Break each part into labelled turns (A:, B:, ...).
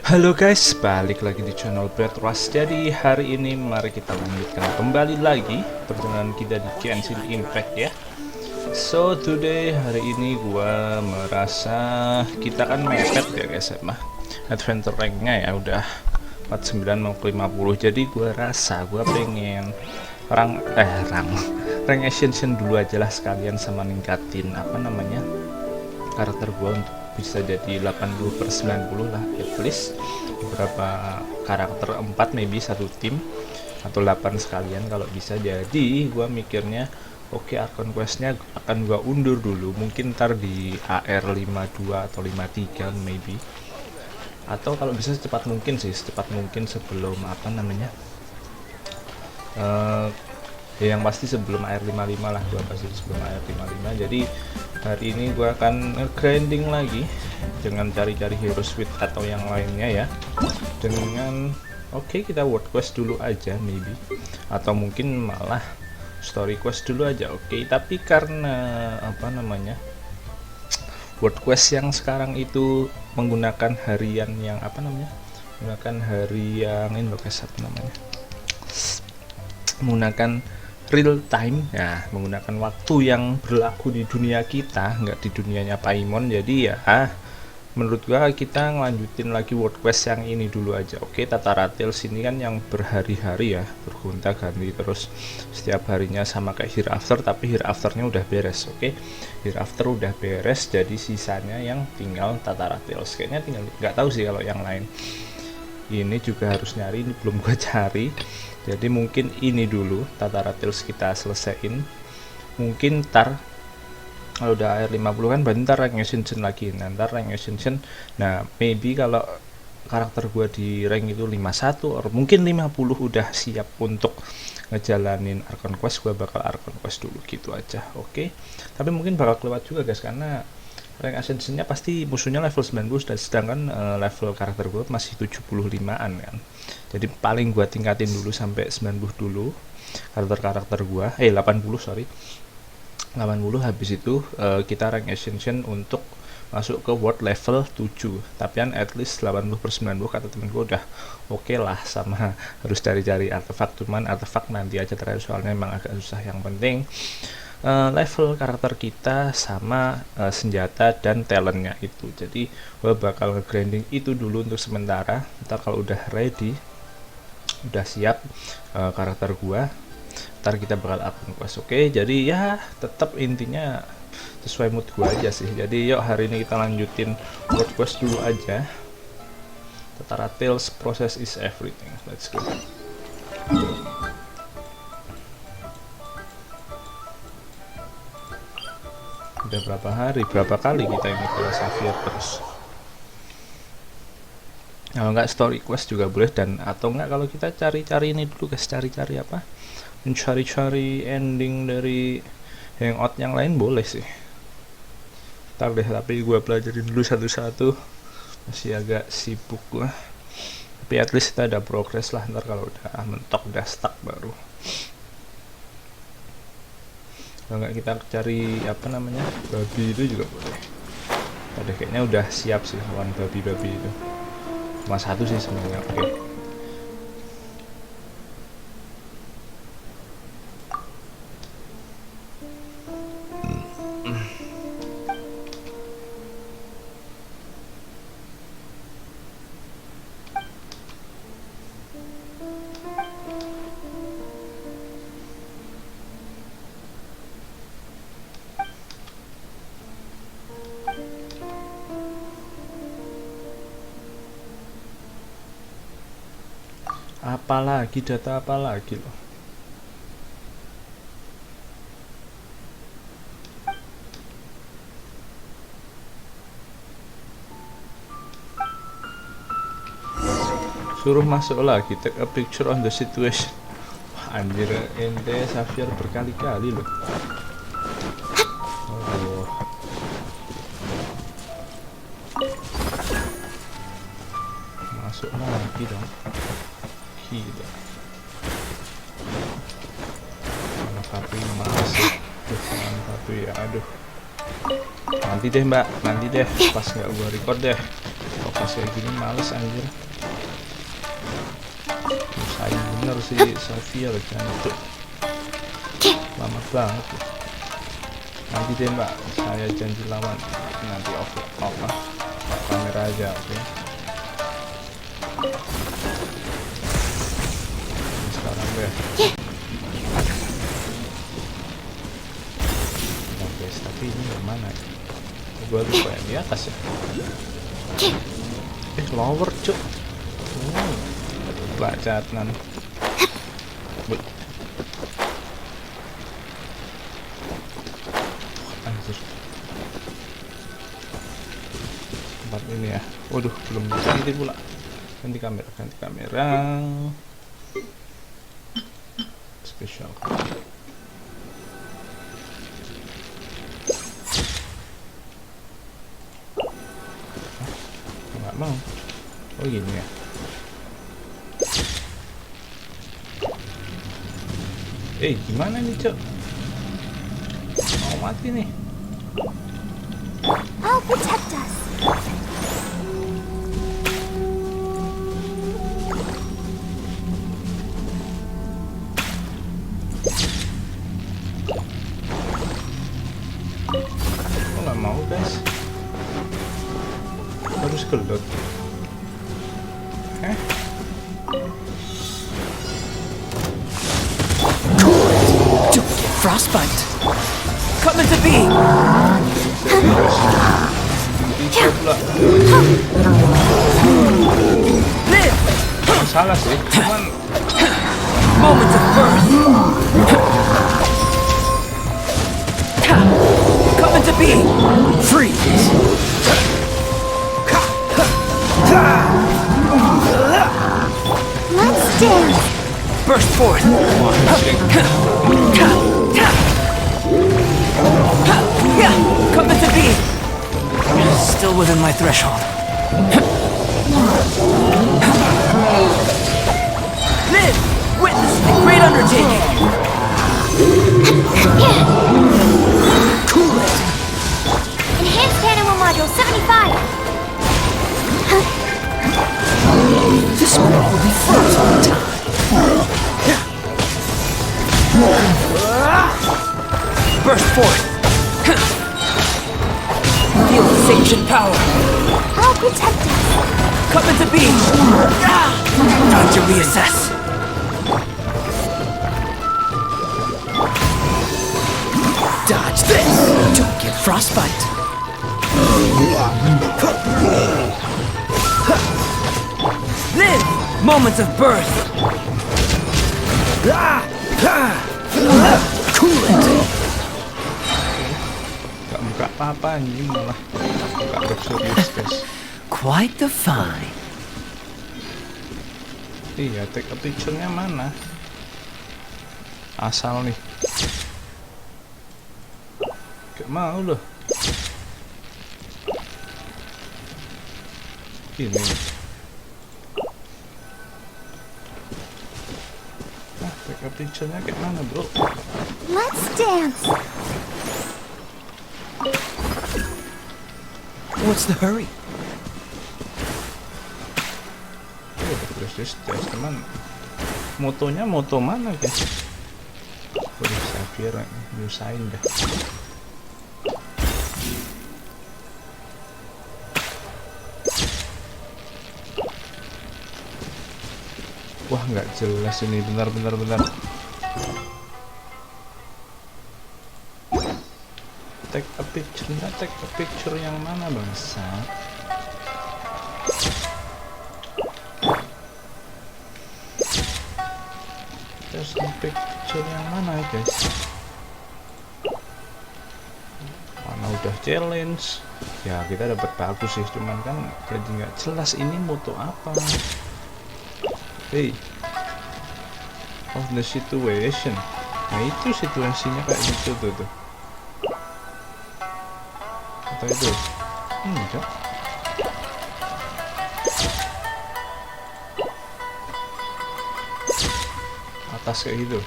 A: Halo guys, balik lagi di channel BadRush. Jadi hari ini mari kita lanjutkan kembali lagi perjalanan kita di GenshinImpact ya. So today, hari ini gua merasa kita kan mepet ya guys mah adventure ranknya ya udah 49 mau ke 50. Jadi gua rasa gua pengen rank Genshin dulu aja lah, sekalian sama ningkatin apa namanya karakter gua untuk bisa jadi 80/90 lah, at least beberapa karakter 4 maybe satu tim atau 8 sekalian kalau bisa. Jadi gua mikirnya oke, Archon questnya akan gua undur dulu, mungkin ntar di AR 52 atau 53 maybe, atau kalau bisa secepat mungkin sih, secepat mungkin sebelum apa namanya ya yang pasti sebelum air 55 lah, gua pasti sebelum air 55. Jadi hari ini gua akan grinding lagi dengan cari-cari hero suite atau yang lainnya ya, dengan oke, kita world quest dulu aja maybe, atau mungkin malah story quest dulu aja. Oke, tapi karena apa namanya world quest yang sekarang itu menggunakan harian yang apa namanya menggunakan hari yang ini loh guys, apa namanya menggunakan real time ya, menggunakan waktu yang berlaku di dunia kita, nggak di dunianya Paimon. Jadi ya menurut gua kita ngelanjutin lagi world quest yang ini dulu aja. Oke, Tata Tales ini kan yang berhari-hari ya, bergonta ganti terus setiap harinya, sama kayak Hereafter, tapi Hereafternya udah beres. Oke, Hereafter udah beres, jadi sisanya yang tinggal Tata Tales. Kayaknya tinggal, nggak tahu sih kalau yang lain. Ini juga harus nyari, ini belum gua cari. Jadi mungkin ini dulu Tata Tales kita selesaiin. Mungkin ntar kalau udah air 50 kan bentar rank Genshin lagi, ntar rank Genshin. Nah maybe kalau karakter gua di rank itu 51 atau mungkin 50 udah siap untuk ngejalanin Archon Quest, gua bakal Archon Quest dulu gitu aja. Oke, tapi mungkin bakal kelewat juga guys, karena rank Ascension-nya pasti musuhnya level 90, dan sedangkan level karakter gue masih 75-an kan. Jadi paling gue tingkatin dulu sampai 90 dulu karakter gua, 80 sorry, 80. Habis itu kita rank Ascension untuk masuk ke world level 7. Tapi kan at least 80/90 kata temen gue udah oke lah. Sama harus cari-cari artefak, cuman artefak nanti aja terakhir soalnya emang agak susah. Yang penting level karakter kita sama senjata dan talentnya itu. Jadi gue bakal nge-grinding itu dulu untuk sementara. Ntar kalau udah ready, udah siap karakter gua, ntar kita bakal Archon Quest. Oke, jadi ya tetap intinya sesuai mood gua aja sih. Jadi yuk hari ini kita lanjutin world quest dulu aja. Tata Tales process is everything. Let's go. Udah berapa hari, berapa kali kita ini ke Xavier terus. Kalau nggak story quest juga boleh, dan atau nggak kalau kita cari-cari ini dulu guys, cari-cari apa, mencari-cari ending dari hangout yang lain boleh sih. Ntar deh, tapi gue pelajarin dulu satu-satu, masih agak sibuk gua. Tapi at least kita ada progress lah, ntar kalau udah mentok, udah stuck baru. Kalau nggak kita cari apa namanya babi itu juga boleh. Tadi kayaknya udah siap sih lawan babi-babi itu, cuma satu sih sebenarnya. Oke. Apalagi data apalagi loh. Suruh masuk lagi, take a picture on the situation. Wah, anjir, ente Xavier berkali-kali loh. Oh. Masuk lagi dong. Gila. Mana tapi masuk. Mana tapi ya, aduh. Nanti deh mbak, nanti deh pas nggak gua record deh. Oke, kayak gini males anjir. Sayang bener sih Sofia loh, cantik. Lama banget ya. Nanti deh mbak, saya janji lawan. Nanti off kamera aja, oke? Ini sekarang deh. Nah guys, tapi ini gimana ya? Gua lupa yang di atas ya. Lower cuk. Bacaan. Anjir. Tempat ini ya. Waduh, belum ganti pula. Ganti kamera. Spesial. Nggak mau. Oh gini ya. Gimana nih cok? Mau mati nih.
B: I'll protect us.
A: Oh nggak mau guys. Harus gelut.
C: Frostbite. Come into being. Live.
A: Salah sih, cuman
C: Moment of birth. Come into being. Freeze.
B: Let's dance.
C: Burst forth. Come into being. Still within my threshold. Live! Witness the great undertaking! Cool it!
B: Enhanced animal module 75.
C: This one will be frozen in time. Burst forth! Feel this ancient power!
B: I'll protect us.
C: Come into being! Time to reassess! Dodge this! Don't get frostbite! Live! Moments of birth! Cool it!
A: gak buka apa-apa anjing, malah buka luxurious guys.
C: Quite the find.
A: Iya, take a picture-nya mana? Asal nih. Gak mau loh. Ini. Nah, take a picture-nya kayak mana, bro?
B: Let's dance.
C: What's the hurry?
A: Terus teman, motonya moto mana guys? Udah saya kira nyusahin dah. Wah nggak jelas ini, benar. Take a picture yang mana bangsa? Terus picture yang mana guys? Mana udah challenge ya, kita dapat bagus sih, cuman kan jadi nggak jelas ini moto apa. Hey, of the situation. Nah itu situasinya kayak gitu tuh. Atau itu enggak. Atas kayak gitu.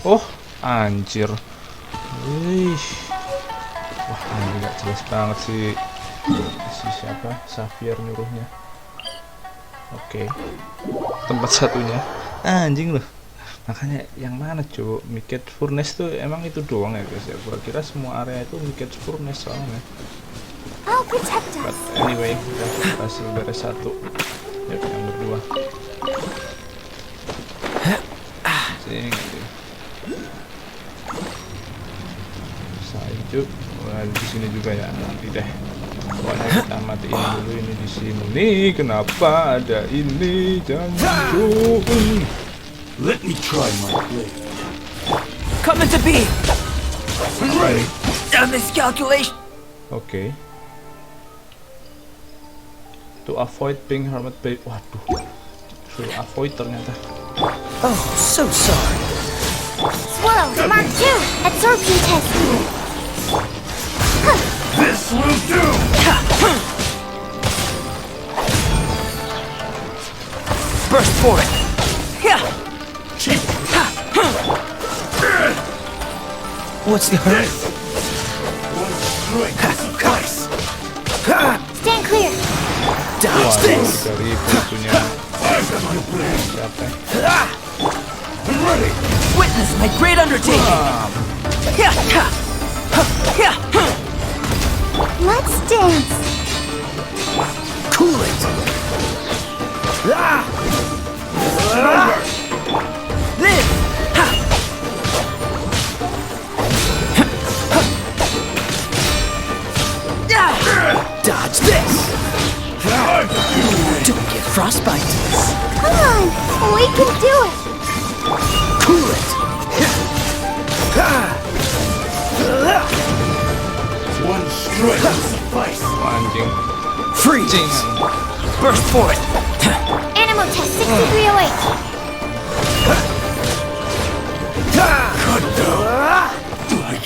A: Oh anjir. Wih. Wah anjir gak jelas banget sih. Si siapa? Xavier nyuruhnya. Oke. Tempat satunya. Anjing loh. Makanya yang mana cuy? Miket furnace tuh emang itu doang ya guys ya. Gua kira semua area itu miket furnace soalnya.
B: I'll protect
A: But
B: us.
A: anyway, udah berhasil beres satu. Yuk yang berdua. Sing gitu. Salju. Wah di sini juga ya nanti deh. Pokoknya kita matiin dulu ini di sini. Kenapa ada ini? Jangan cuy.
C: Let me try my blade. Coming to be. Ready. Miscalculation.
A: Oke. To avoid being harmed by. Waduh. To avoid ternyata.
C: Oh, so sorry.
B: Swallow, Mark 2, absorption test.
C: This will do. Burst for it. Cheap. What's the hurry? One strike suffice.
B: Stand clear.
C: Dodge this.
A: Dari pintunya siapa?
C: I'm ready. Witness my great undertaking.
B: Let's dance.
C: Cool it. Live. Dodge this. Don't get frostbite.
B: Come on, we can do it.
C: Cool it. One strike will suffice.
A: Anjing.
C: Freeze. Burst for it.
B: Animal test 6308.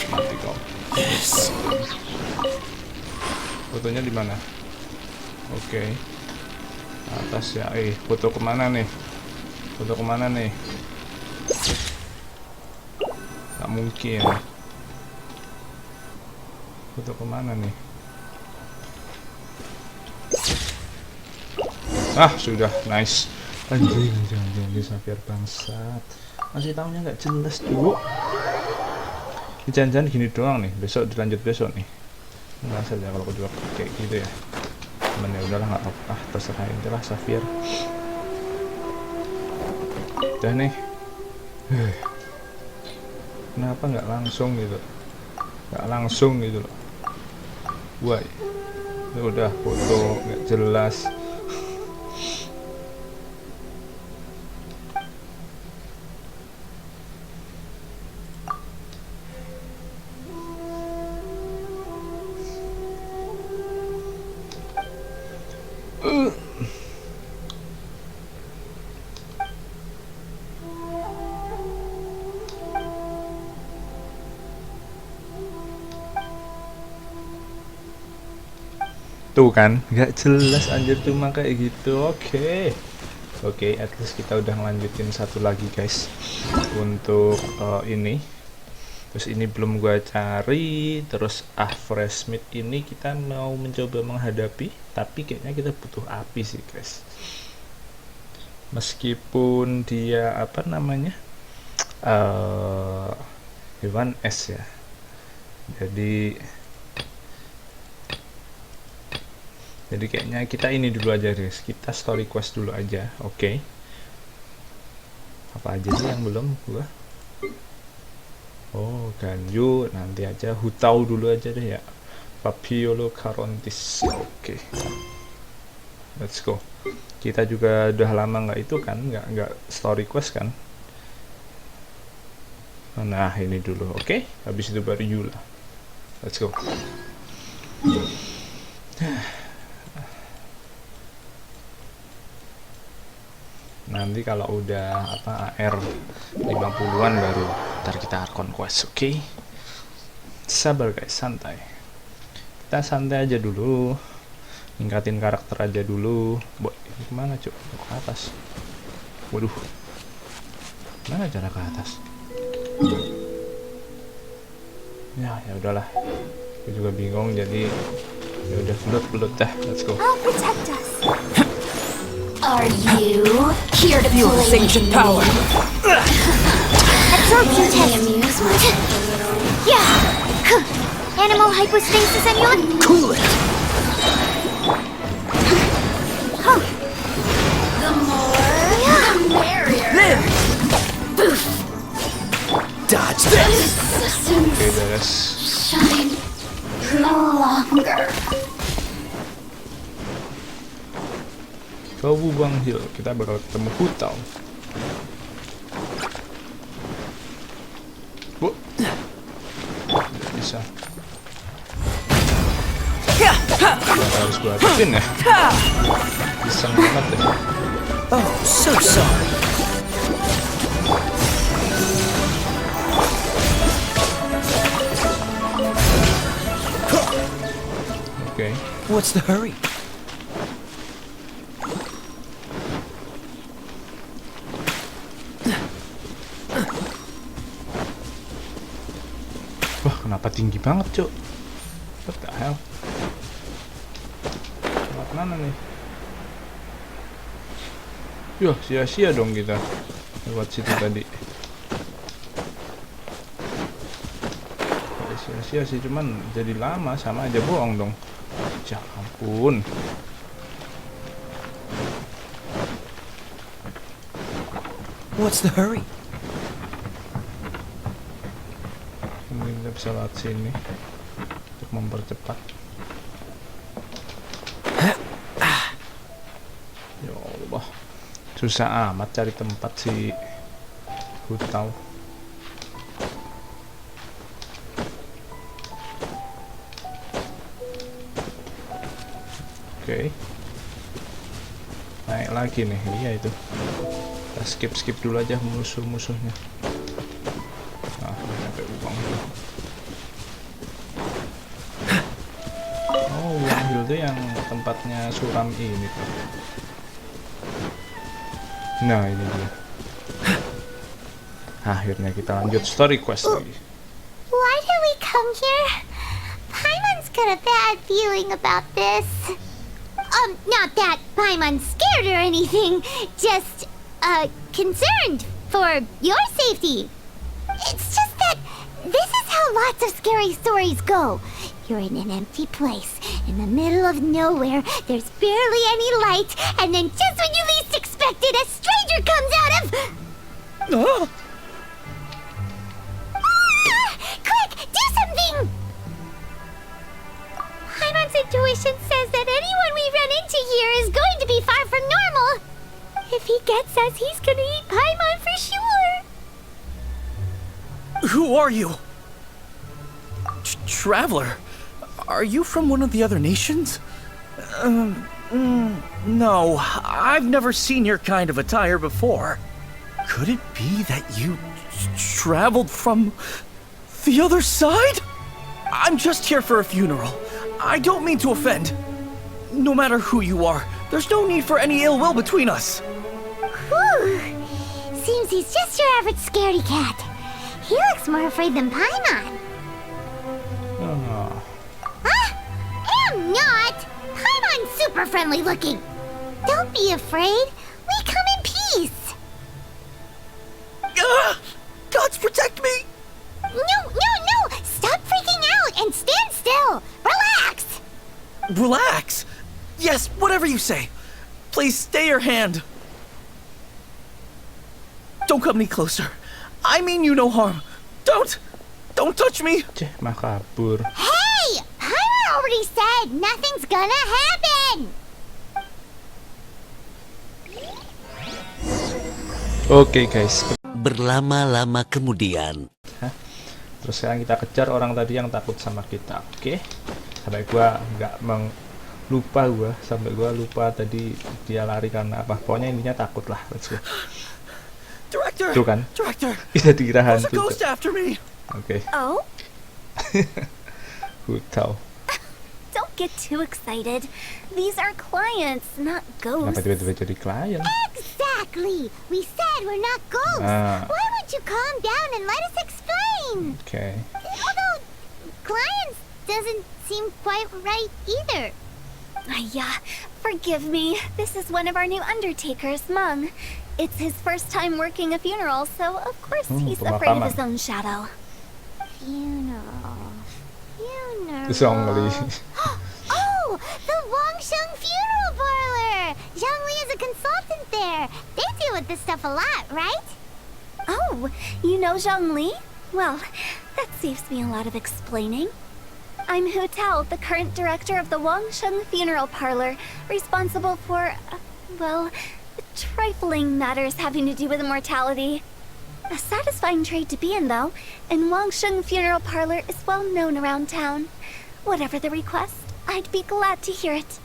A: Mati kau.
C: Yes.
A: Fotonya di mana? Oke. Atas ya. Foto kemana nih? Foto kemana nih? Gak mungkin. Foto kemana nih? Ah sudah, nice. Anjing, jangan Xavier bangsat. Masih tahunya nggak jelas dulu. Ini jangan gini doang nih. Besok dilanjut besok nih. Nggak saja kalau kedua kayak gitu ya. Cuman ya udahlah nggak apa-apa. Terserah intilah Xavier. Udah nih. Kenapa nggak langsung gitu? Nggak langsung gitu loh. Wah, udah foto nggak jelas. Tuh kan nggak jelas anjir cuma kayak gitu. Oke, at least kita udah ngelanjutin satu lagi guys untuk ini. Terus ini belum gua cari. Terus fresh meat ini kita mau mencoba menghadapi, tapi kayaknya kita butuh api sih guys. Meskipun dia apa namanya hewan es ya, jadi kayaknya kita ini dulu aja guys, kita story quest dulu aja. Oke. Apa aja sih yang belum gua? Oh, Ganju nanti aja, Hutau dulu aja deh ya. Papiolo Carontis. Oke. Let's go. Kita juga udah lama nggak itu kan, nggak story quest kan. Nah, ini dulu. Oke. Habis itu baru Yula. Let's go. Nanti kalau udah AR 50-an baru ntar kita conquest. Oke. Sabar guys, santai. Kita santai aja dulu. Ningkatin karakter aja dulu. Ini kemana cuk? Ke atas. Waduh. Mana cara ke atas? Ya udahlah. Aku juga bingung jadi Ya udah, belut dah, let's go.
B: I'll protect us. Are you here to
C: Feel this
B: play
C: ancient power.
B: absorption test? Yeah. Animal hypostasis, anyone?
C: Cool it.
B: Huh. The more, the merrier.
C: Live. Dodge this.
A: Oke, beres.
B: Shine no longer.
A: Coba Bang Hill, kita bakal ketemu Hutau. Bu, tidak bisa. Kenapa harus gua habisin ya? Bisa banget deh.
C: Oh, so sorry.
A: Oke.
C: What's the hurry?
A: Wah, kenapa tinggi banget, Cuk? What the hell? Lewat mana nih? Yah, sia-sia dong kita lewat situ tadi. Ya, sia-sia sih, cuman jadi lama, sama aja bohong dong. Ya ampun.
C: What's the hurry?
A: Mungkin kita bisa lewat sini untuk mempercepat. Ya Allah, susah amat cari tempat si Hutau. Oke, naik lagi nih. Iya itu, kita skip dulu aja musuhnya. Nah, sampai uang. Oh, Wahil itu yang tempatnya suram ini tuh. Nah, ini dia. Akhirnya kita lanjut story quest lagi.
B: Why did we come here? Paimon's got a bad feeling about this. Not that Paimon's scared or anything, just, concerned for your safety. It's just that this is how lots of scary stories go. You're in an empty place, in the middle of nowhere, there's barely any light, and then just when you least expect it, a stranger comes out of...
C: Oh,
B: Ah! Quick, do something! Paimon's intuition says that anyone we run into here is going to be far from normal. If he gets us, he's gonna eat Paimon for sure.
C: who are you? Traveler, are you from one of the other nations? No, I've never seen your kind of attire before. Could it be that you traveled from the other side? I'm just here for a funeral. I don't mean to offend. No matter who you are, there's no need for any ill will between us.
B: Whew. Seems he's just your average scaredy cat. He looks more afraid than Paimon.
A: Oh,
B: Huh? I'm not! Paimon's super friendly looking. Don't be afraid. We come in peace.
C: Gods protect me!
B: No! Stop freaking out and stand still. Relax.
C: Relax. Yes, whatever you say. Please stay your hand. Don't come any closer. I mean you no harm. Don't touch me.
A: ceh, mah kabur.
B: Hey! Paimon already said nothing's gonna happen.
A: Oke guys,
D: Berlama-lama kemudian.
A: terus sekarang kita kejar orang tadi yang takut sama kita. Oke, sampai gua nggak lupa sampai gua lupa tadi dia lari karena apa. Pokoknya intinya takut lah. Let's go.
C: Director.
A: Tuh kan,
C: Director.
A: kita dikira
C: There's a
A: hantu.
C: ghost after me.
A: Oke,
B: Oh?
A: Hutau.
E: Don't get too excited. These are clients, not
A: Kenapa
E: ghosts.
A: tiba-tiba jadi klien?
B: Exactly. We said we're not ghosts.
A: Ah.
B: Why won't you calm down and let us explain?
A: Oke.
B: Although clients doesn't seem quite right either.
E: Yeah, forgive me. This is one of our new undertakers, Mung. It's his first time working a funeral, so of course he's afraid of his own shadow.
B: Funeral.
A: Zhongli.
B: Oh, the Wangsheng Funeral Parlor! Zhongli is a consultant there. They deal with this stuff a lot, right?
E: Oh, you know Zhongli? Well, that saves me a lot of explaining. I'm Hu Tao, the current director of the Wangsheng Funeral Parlor, responsible for, well, trifling matters having to do with immortality. A satisfying trade to be in, though, and Wangsheng Funeral Parlor is well known around town. Whatever the request, I'd be glad to hear it.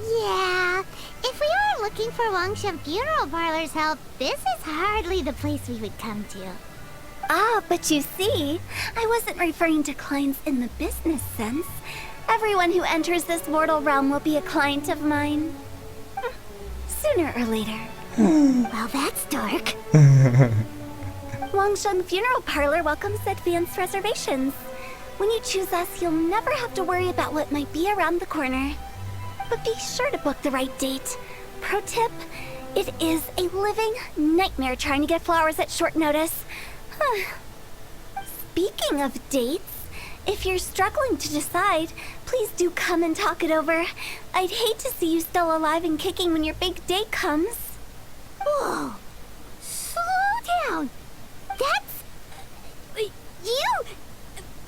B: Yeah, if we were looking for Wangsheng Funeral Parlor's help, this is hardly the place we would come to.
E: Ah, but you see, I wasn't referring to clients in the business sense. Everyone who enters this mortal realm will be a client of mine. Sooner or later.
B: Well, that's dark.
E: Wangsheng Funeral Parlor welcomes advanced reservations. When you choose us, you'll never have to worry about what might be around the corner. But be sure to book the right date. Pro tip, it is a living nightmare trying to get flowers at short notice. Speaking of dates, if you're struggling to decide, please do come and talk it over. I'd hate to see you still alive and kicking when your big day comes.
B: Whoa! Slow down! That's... you...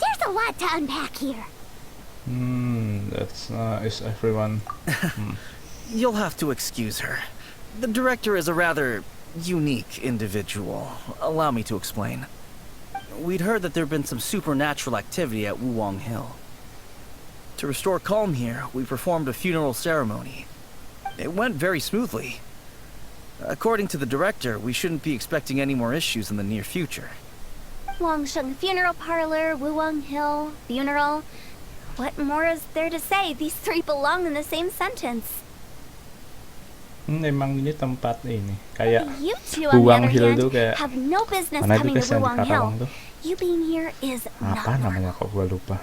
B: There's a lot to unpack here.
A: That's nice, everyone.
C: You'll have to excuse her. The director is a rather unique individual. Allow me to explain. We'd heard that there'd been some supernatural activity at Wuwang Hill. To restore calm here, we performed a funeral ceremony. It went very smoothly. According to the director, we shouldn't be expecting any more issues in the near future.
E: Wangsheng Funeral Parlor, Wuwang Hill, funeral. What more is there to say? These three belong in the same sentence.
A: Emang ini tempat ini kayak
E: You two, on the
A: Wuwang
E: other
A: Hill
E: hand,
A: tuh kayak
E: have no business
A: mana itu
E: coming to
A: guys yang di
E: Wuwang
A: Karawang
E: Hill.
A: tuh?
E: You being here is
A: Apa
E: not
A: namanya
E: normal.
A: kok gua lupa.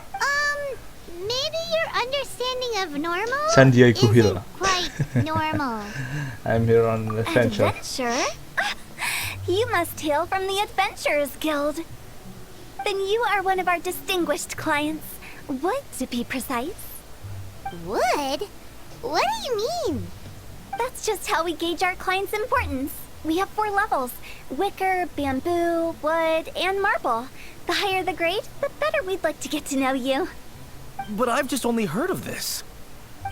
B: Maybe your understanding of normal
A: San Diego
B: isn't
A: Hill.
B: quite normal.
A: I'm here on adventure.
E: Adventure? You must hail from the Adventurers Guild. Then you are one of our distinguished clients. Wood, to be precise.
B: Wood? What do you mean?
E: That's just how we gauge our clients' importance. We have 4 levels: wicker, bamboo, wood, and marble. The higher the grade, the better we'd like to get to know you.
C: But I've just only heard of this.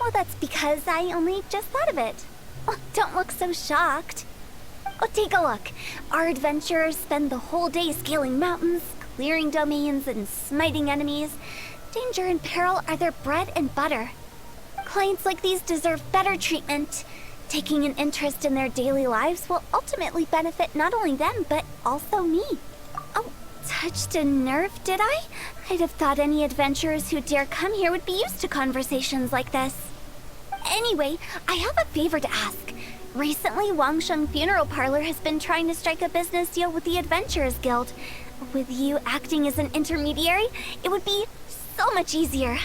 E: Well, that's because I only just thought of it. Oh, don't look so shocked. Oh, take a look. Our adventurers spend the whole day scaling mountains, clearing domains, and smiting enemies. Danger and peril are their bread and butter. Clients like these deserve better treatment. Taking an interest in their daily lives will ultimately benefit not only them, but also me. Oh, touched a nerve, did I? I'd have thought any adventurers who dare come here would be used to conversations like this. Anyway, I have a favor to ask. Recently, Wangsheng Funeral Parlor has been trying to strike a business deal with the Adventurers Guild. With you acting as an intermediary, it would be so much easier.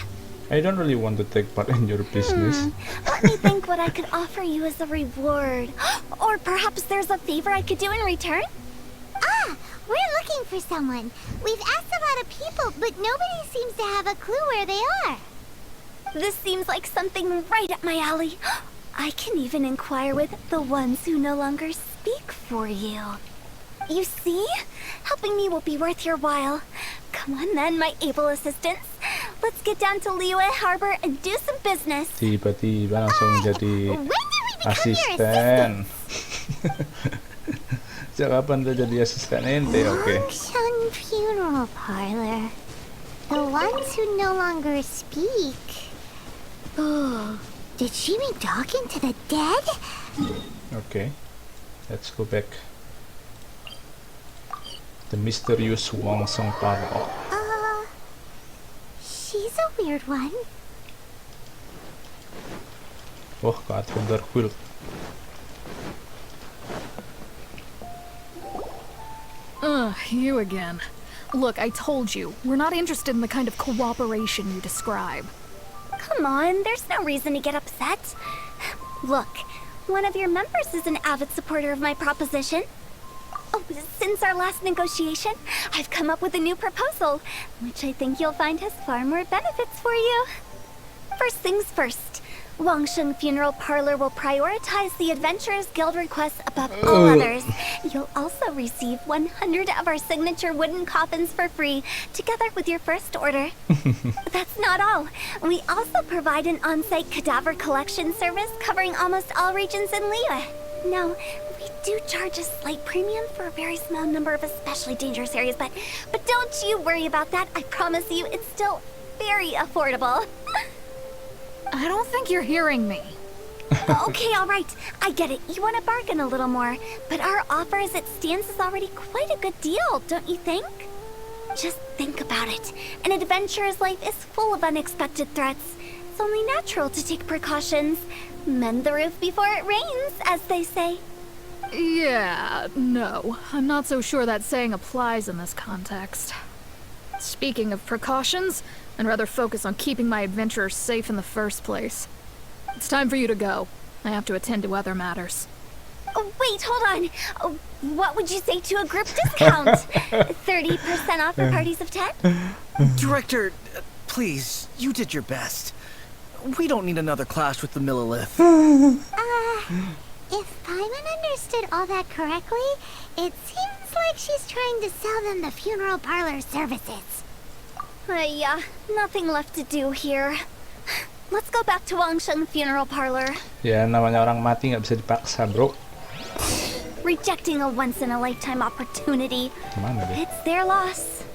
A: I don't really want to take part in your business.
E: Let me think what I could offer you as a reward. Or perhaps there's a favor I could do in return?
B: Ah, we're looking for someone. We've asked a lot of people, but nobody seems to have a clue where they are.
E: This seems like something right up my alley. I can even inquire with the ones who no longer speak for you. You see? Helping me will be worth your while. Come on then, my able assistants. Let's get down to Liyue Harbor and do some business.
A: Tiba-tiba langsung jadi
B: When did we become your
A: asisten.
B: assistants?
A: Sejak kapan tuh jadi asisten ente? Oke.
B: Wangsheng Funeral Parlor. The ones who no longer speak. Oh, did she mean talking to the dead?
A: Oke. Let's go back. The mysterious Wangsheng Parlor.
B: She's a weird one.
A: Oh, ke Adventure Guild.
F: You again. Look, I told you, we're not interested in the kind of cooperation you describe.
E: Come on, there's no reason to get upset. Look, one of your members is an avid supporter of my proposition. Oh, since our last negotiation, I've come up with a new proposal, which I think you'll find has far more benefits for you. First things first, Wangsheng Funeral Parlor will prioritize the Adventurers Guild requests above all others. You'll also receive 100 of our signature wooden coffins for free, together with your first order. That's not all. We also provide an on-site cadaver collection service covering almost all regions in Liyue. Now, we do charge a slight premium for a very small number of especially dangerous areas, but don't you worry about that. I promise you, it's still very affordable.
F: I don't think you're hearing me.
E: Okay, all right. I get it. You want to bargain a little more, but our offer as it stands is already quite a good deal, don't you think? Just think about it. An adventurer's life is full of unexpected threats. It's only natural to take precautions. Mend the roof before it rains, as they say.
F: Yeah, no. I'm not so sure that saying applies in this context. Speaking of precautions, I'd rather focus on keeping my adventurers safe in the first place. It's time for you to go. I have to attend to other matters.
E: Oh, wait, hold on. Oh, what would you say to a group discount? 30% off for parties of 10?
C: Director, please, you did your best. We don't need another clash with the Millilith.
B: If Paimon understood all that correctly, it seems like she's trying to sell them the funeral parlor services.
E: Yeah, nothing left to do here. Let's go back to Wangsheng Funeral Parlor.
A: Ya, namanya orang mati nggak bisa dipaksa, bro.
E: Rejecting a once-in-a-lifetime opportunity.
A: Mana deh?
E: It's their loss.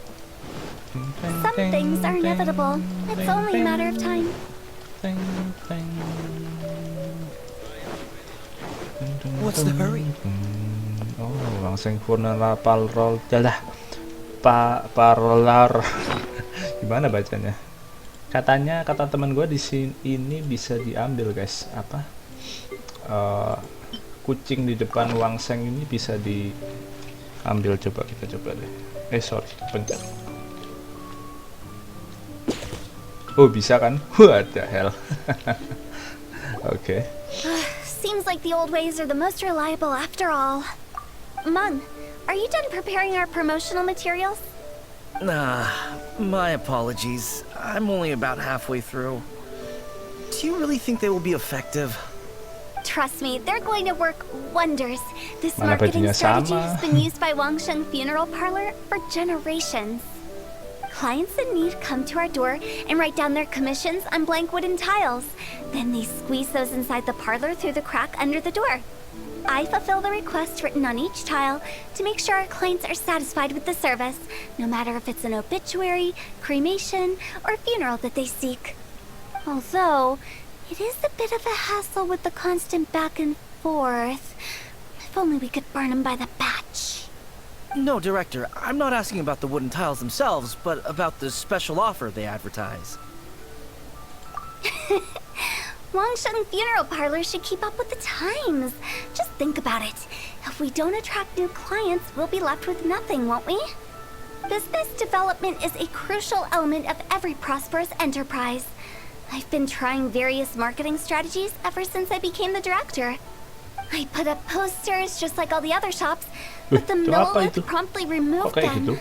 E: Some things are inevitable. It's only a matter of time.
C: What's the hurry?
A: Oh, Wangsheng Funeral Parlor. Jalah. Parlor. Gimana bacanya? Katanya kata teman gue di sini ini bisa diambil, guys. Apa? Kucing di depan Wangsheng ini bisa diambil. Coba kita coba deh. Sorry, pencet. Oh, bisa kan? What the hell? Okay.
E: Seems like the old ways are the most reliable after all. Mung, are you done preparing our promotional materials?
C: Nah, my apologies. I'm only about halfway through. Do you really think they will be effective?
E: Trust me, they're going to work wonders. This
A: Mana
E: marketing
A: bajunya
E: strategy
A: sama.
E: has been used by Wangsheng Funeral Parlor for generations. Clients in need come to our door and write down their commissions on blank wooden tiles. Then they squeeze those inside the parlor through the crack under the door. I fulfill the request written on each tile to make sure our clients are satisfied with the service, no matter if it's an obituary, cremation, or funeral that they seek. Although, it is a bit of a hassle with the constant back and forth. If only we could burn them by the batch.
C: No, Director, I'm not asking about the wooden tiles themselves, but about the special offer they advertise.
E: Wangsheng Funeral Parlor should keep up with the times. Just think about it. If we don't attract new clients, we'll be left with nothing, won't we? Business development is a crucial element of every prosperous enterprise. I've been trying various marketing strategies ever since I became the director. I put up posters just like all the other shops, but the
A: Itu apa
E: Millilith
A: itu?
E: promptly removed
A: Kok kayak
E: them.
A: gitu?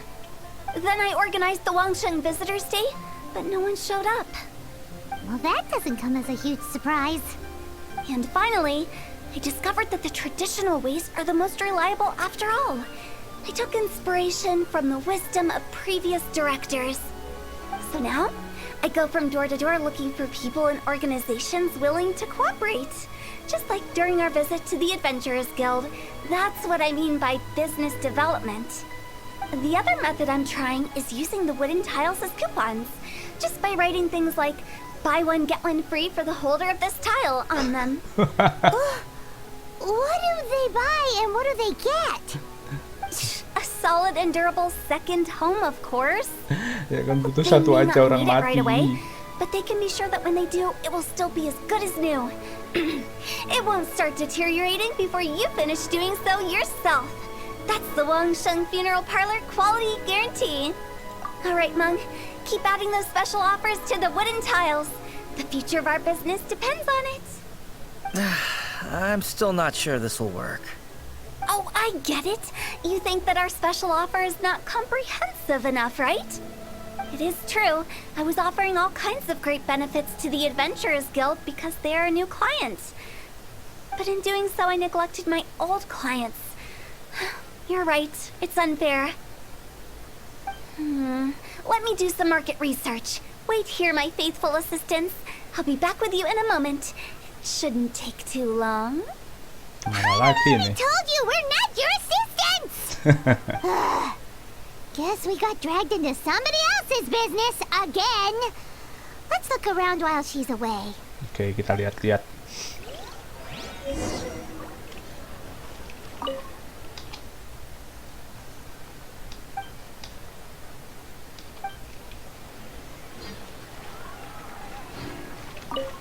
E: Then I organized the Wangsheng Visitors Day, but no one showed up.
B: Well, that doesn't come as a huge surprise.
E: And finally, I discovered that the traditional ways are the most reliable after all. I took inspiration from the wisdom of previous directors. So now, I go from door to door looking for people and organizations willing to cooperate. Just like during our visit to the Adventurers Guild. That's what I mean by business development. The other method I'm trying is using the wooden tiles as coupons. Just by writing things like, buy one, get one free for the holder of this tile on them.
B: What do they buy and what do they get?
E: A solid and durable second home, of course.
A: Ya kan butuh
E: They
A: satu
E: may
A: aja
E: not
A: orang
E: need it
A: mati.
E: right away, but they can be sure that when they do, it will still be as good as new. It won't start deteriorating before you finish doing so yourself. That's the Wangsheng Funeral Parlor quality guarantee. Alright, Mung. Keep adding those special offers to the wooden tiles. The future of our business depends on it.
C: I'm still not sure this will work.
E: Oh, I get it. You think that our special offer is not comprehensive enough, right? It is true. I was offering all kinds of great benefits to the Adventurers Guild because they are a new client. But in doing so, I neglected my old clients. You're right. It's unfair. Let me do some market research. Wait here, my faithful assistants. I'll be back with you in a moment. It shouldn't take too long.
A: Mana lagi
B: I
A: nih?
B: told you we're not your assistants! Guess we got dragged into somebody else's business again. Let's look around while she's away.
A: Oke, kita lihat-lihat.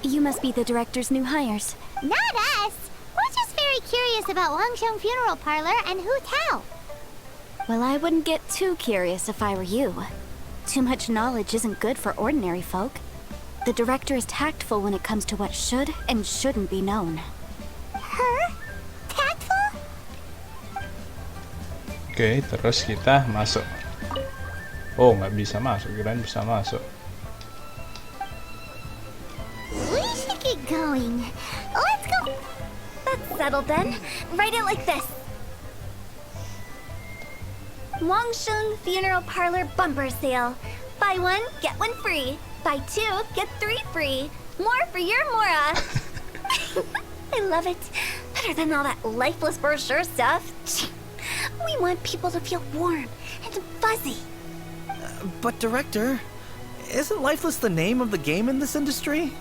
E: You must be the director's new hires.
B: Not us! We're just very curious about Wangsheng Funeral Parlor and Hu Tao.
E: Well, I wouldn't get too curious if I were you. Too much knowledge isn't good for ordinary folk. The director is tactful when it comes to what should and shouldn't be known.
B: Her? Tactful?
A: Oke, terus kita masuk. Oh, nggak bisa masuk. Kirain bisa masuk.
B: We should get going. Let's go.
E: That's settled then. Write it like this. Wangsheng Funeral Parlor Bumper Sale. Buy one, get one free. Buy two, get three free. More for your Mora. I love it. Better than all that lifeless brochure stuff. We want people to feel warm and fuzzy.
C: But Director, isn't Lifeless the name of the game in this industry?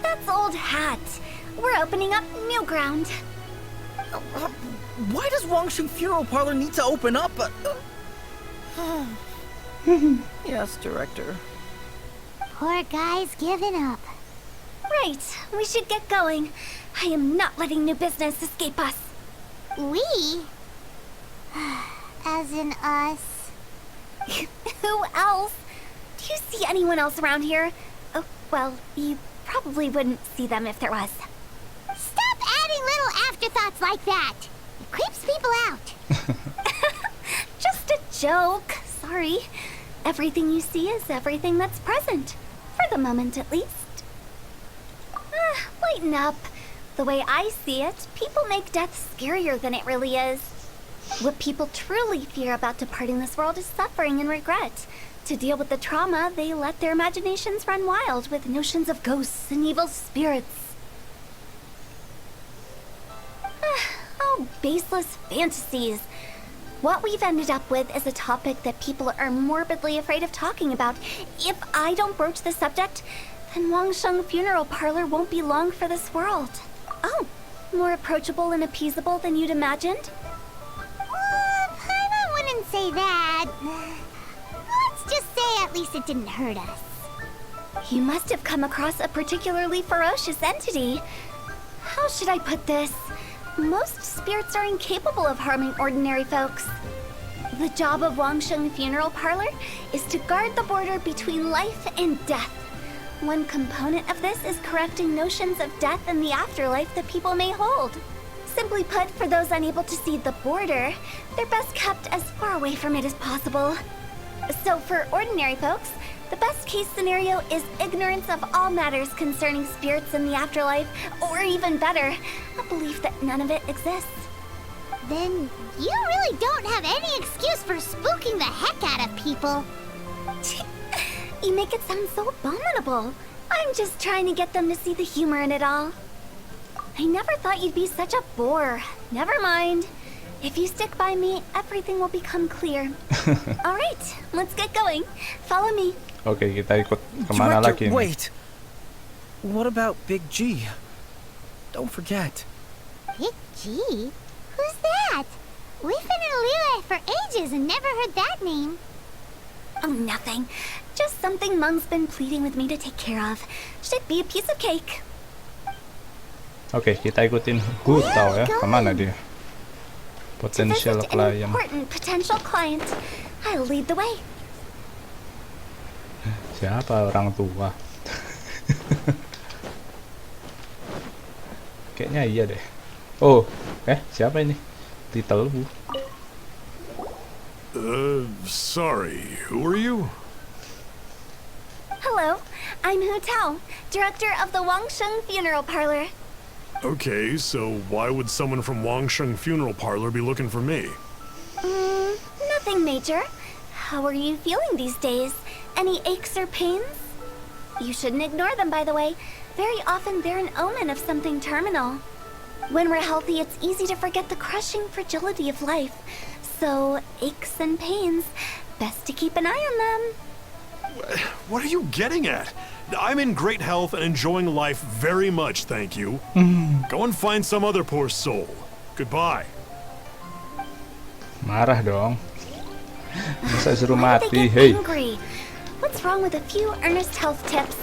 E: That's old hat. We're opening up new ground.
C: Why does Wangsheng Funeral Parlor need to open up? Yes, Director.
B: Poor guy's given up.
E: Right, we should get going. I am not letting new business escape us.
B: We? As in us.
E: Who else? Do you see anyone else around here? Oh, well, you probably wouldn't see them if there was.
B: Stop adding little afterthoughts like that. It creeps people out.
E: Just a joke. Sorry. Everything you see is everything that's present. For the moment, at least. Lighten up. The way I see it, people make death scarier than it really is. What people truly fear about departing this world is suffering and regret. To deal with the trauma, they let their imaginations run wild with notions of ghosts and evil spirits. Oh, baseless fantasies. What we've ended up with is a topic that people are morbidly afraid of talking about. If I don't broach the subject, then Wangsheng Funeral Parlor won't be long for this world. Oh, more approachable and appeasable than you'd imagined?
B: Paimon wouldn't say that. Let's just say at least it didn't hurt us.
E: You must have come across a particularly ferocious entity. How should I put this? Most spirits are incapable of harming ordinary folks. The job of Wangsheng Funeral Parlor is to guard the border between life and death. One component of this is correcting notions of death and the afterlife that people may hold. Simply put, for those unable to see the border, they're best kept as far away from it as possible. So for ordinary folks, the best case scenario is ignorance of all matters concerning spirits in the afterlife, or even better, a belief that none of it exists.
B: Then you really don't have any excuse for spooking the heck out of people.
E: You make it sound so abominable. I'm just trying to get them to see the humor in it all. I never thought you'd be such a bore. Never mind. If you stick by me, everything will become clear. All right, let's get going. Follow me.
A: Oke, kita ikut kemana lagi
C: Director,
A: nih?
C: wait. What about Big G? Don't forget.
B: Big G? Who's that? We've been in Lille for ages and never heard that name.
E: Oh, nothing. Just something Mung's been pleading with me to take care of. Should be a piece of cake.
A: Oke, kita ikutin Hu Tao ya. Kemana dia? Potential
E: visit an
A: client.
E: important potential client. I'll lead the way.
A: Siapa orang tua? Kayaknya iya deh. Oh, siapa ini? Titel bu.
G: Sorry, who are you?
E: Hello, I'm Hu Tao, director of the Wangsheng Funeral Parlor.
G: Okay, so why would someone from Wangsheng Funeral Parlor be looking for me?
E: Nothing major. How are you feeling these days? Any aches or pains? You shouldn't ignore them, by the way. Very often they're an omen of something terminal. When we're healthy, it's easy to forget the crushing fragility of life. So, aches and pains, best to keep an eye on them.
G: What are you getting at? I'm in great health and enjoying life very much, thank you. Go and find some other poor soul. Goodbye.
A: Marah dong. Masa suruh
E: Why do
A: mati?
E: they get
A: Hey,
E: angry? What's wrong with a few earnest health tips?